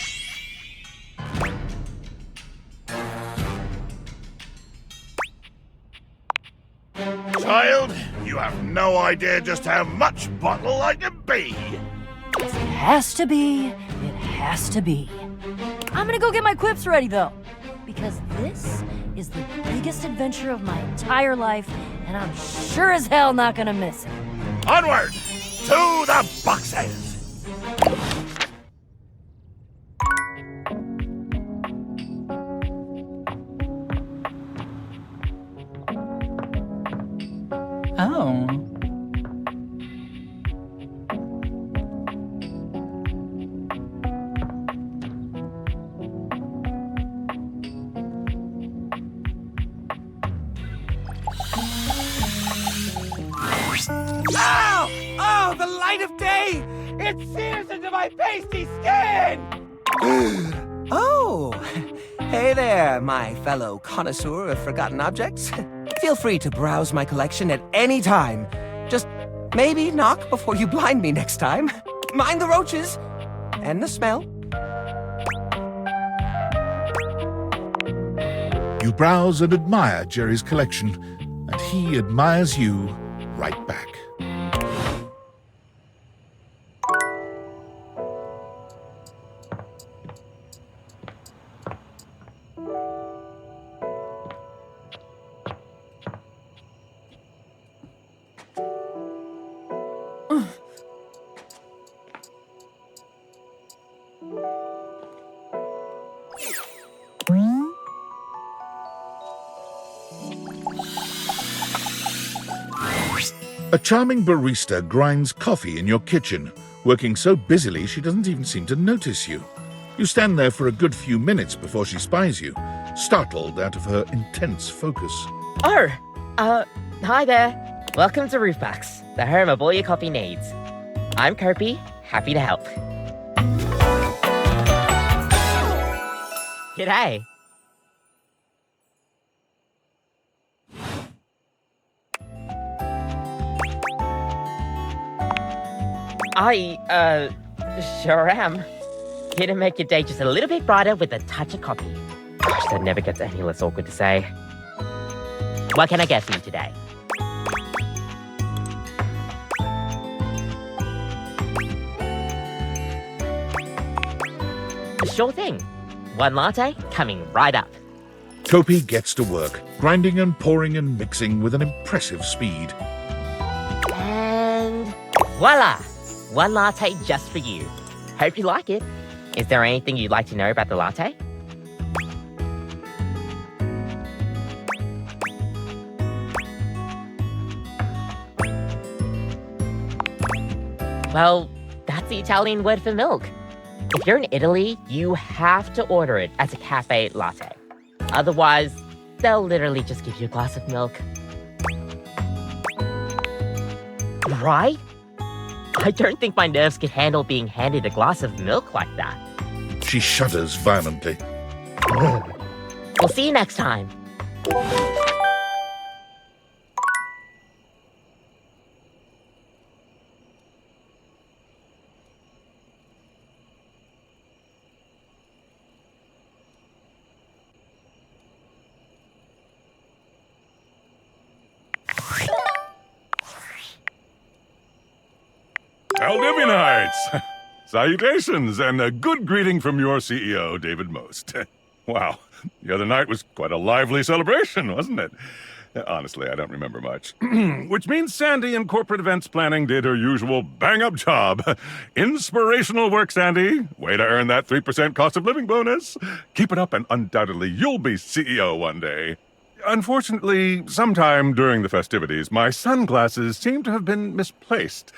Child, you have no idea just how much bottle I can be. If it has to be, it has to be. I'm gonna go get my quips ready, though. Because this is the biggest adventure of my entire life, and I'm sure as hell not gonna miss it. Onward! To the boxes! Oh. Ow! Oh, the light of day! It sears into my pasty skin! Oh! Hey there, my fellow connoisseur of forgotten objects. Feel free to browse my collection at any time. Just maybe knock before you blind me next time. Mind the roaches and the smell. You browse and admire Jerry's collection, and he admires you right back. A charming barista grinds coffee in your kitchen, working so busily she doesn't even seem to notice you. You stand there for a good few minutes before she spies you, startled out of her intense focus. Oh, hi there. Welcome to Roofbacks, the home of all your coffee needs. I'm Kopi, happy to help. G'day. I, sure am. Here to make your day just a little bit brighter with a touch of coffee. Gosh, that never gets any less awkward to say. What can I get for you today? Sure thing. One latte coming right up. Kopi gets to work, grinding and pouring and mixing with an impressive speed. And voila! One latte just for you. Hope you like it. Is there anything you'd like to know about the latte? Well, that's the Italian word for milk. If you're in Italy, you have to order it as a cafe latte. Otherwise, they'll literally just give you a glass of milk. Right? I don't think my nerves could handle being handed a glass of milk like that. She shudders violently. We'll see you next time. Valdivianites! Salutations, and a good greeting from your CEO, David Most. Wow, the other night was quite a lively celebration, wasn't it? Honestly, I don't remember much. Which means Sandy in corporate events planning did her usual bang-up job. Inspirational work, Sandy. Way to earn that 3% cost of living bonus. Keep it up and undoubtedly you'll be CEO one day. Unfortunately, sometime during the festivities, my sunglasses seem to have been misplaced.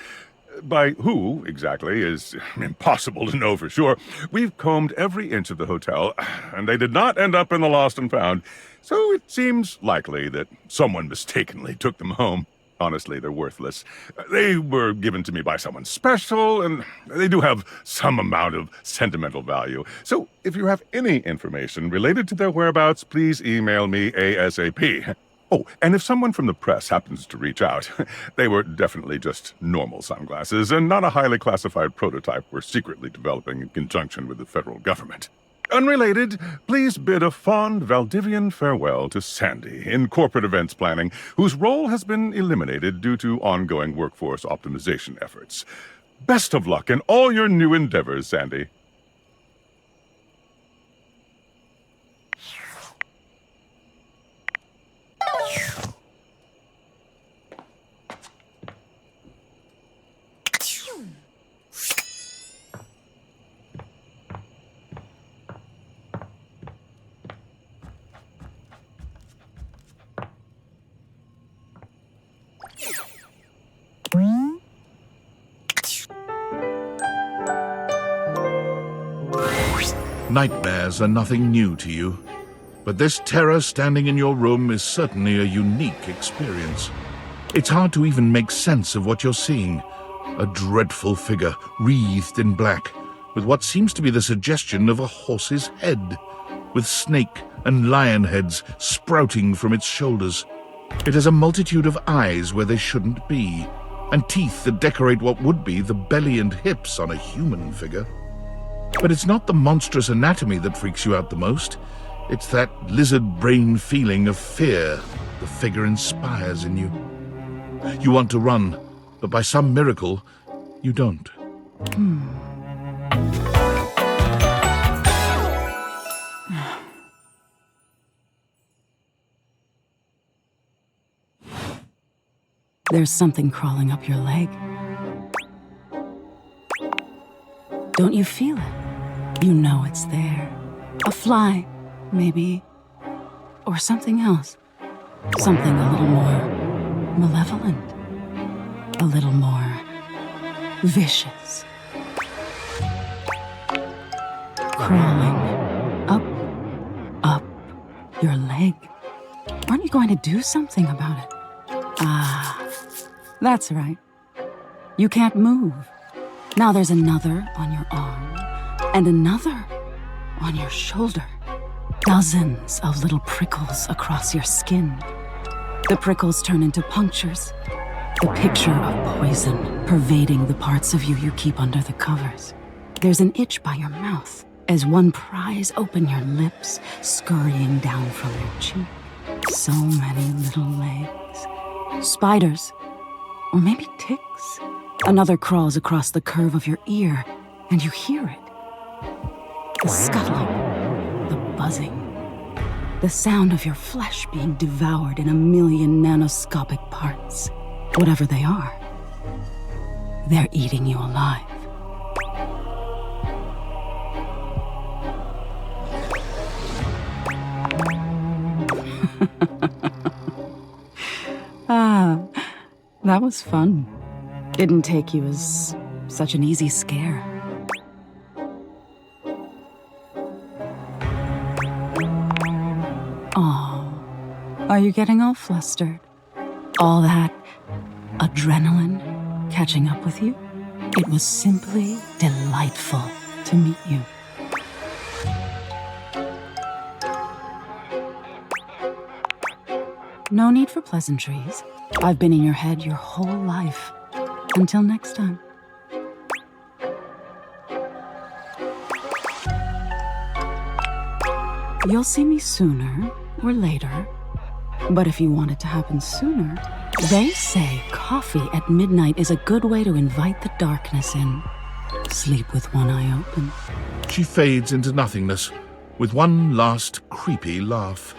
By who, exactly, is impossible to know for sure. We've combed every inch of the hotel, and they did not end up in the lost and found. So it seems likely that someone mistakenly took them home. Honestly, they're worthless. They were given to me by someone special, and they do have some amount of sentimental value. So if you have any information related to their whereabouts, please email me ASAP. Oh, and if someone from the press happens to reach out, they were definitely just normal sunglasses and not a highly classified prototype we're secretly developing in conjunction with the federal government. Unrelated, please bid a fond Valdivian farewell to Sandy in corporate events planning, whose role has been eliminated due to ongoing workforce optimization efforts. Best of luck in all your new endeavors, Sandy. Nightmares are nothing new to you, but this terror standing in your room is certainly a unique experience. It's hard to even make sense of what you're seeing. A dreadful figure, wreathed in black, with what seems to be the suggestion of a horse's head, with snake and lion heads sprouting from its shoulders. It has a multitude of eyes where they shouldn't be, and teeth that decorate what would be the belly and hips on a human figure. But it's not the monstrous anatomy that freaks you out the most. It's that lizard brain feeling of fear the figure inspires in you. You want to run, but by some miracle, you don't. There's something crawling up your leg. Don't you feel it? You know it's there. A fly, maybe. Or something else. Something a little more malevolent. A little more vicious. Crawling up your leg. Aren't you going to do something about it? Ah, that's right. You can't move. Now there's another on your arm, and another on your shoulder. Dozens of little prickles across your skin. The prickles turn into punctures. The picture of poison pervading the parts of you keep under the covers. There's an itch by your mouth as one pries open your lips, scurrying down from your cheek. So many little legs. Spiders, or maybe ticks. Another crawls across the curve of your ear, and you hear it. The scuttling, the buzzing, the sound of your flesh being devoured in a million nanoscopic parts. Whatever they are, they're eating you alive. That was fun. Didn't take you as such an easy scare. Oh, are you getting all flustered? All that adrenaline catching up with you? It was simply delightful to meet you. No need for pleasantries. I've been in your head your whole life. Until next time. You'll see me sooner or later. But if you want it to happen sooner, They say coffee at midnight is a good way to invite the darkness in. Sleep with one eye open. She fades into nothingness with one last creepy laugh.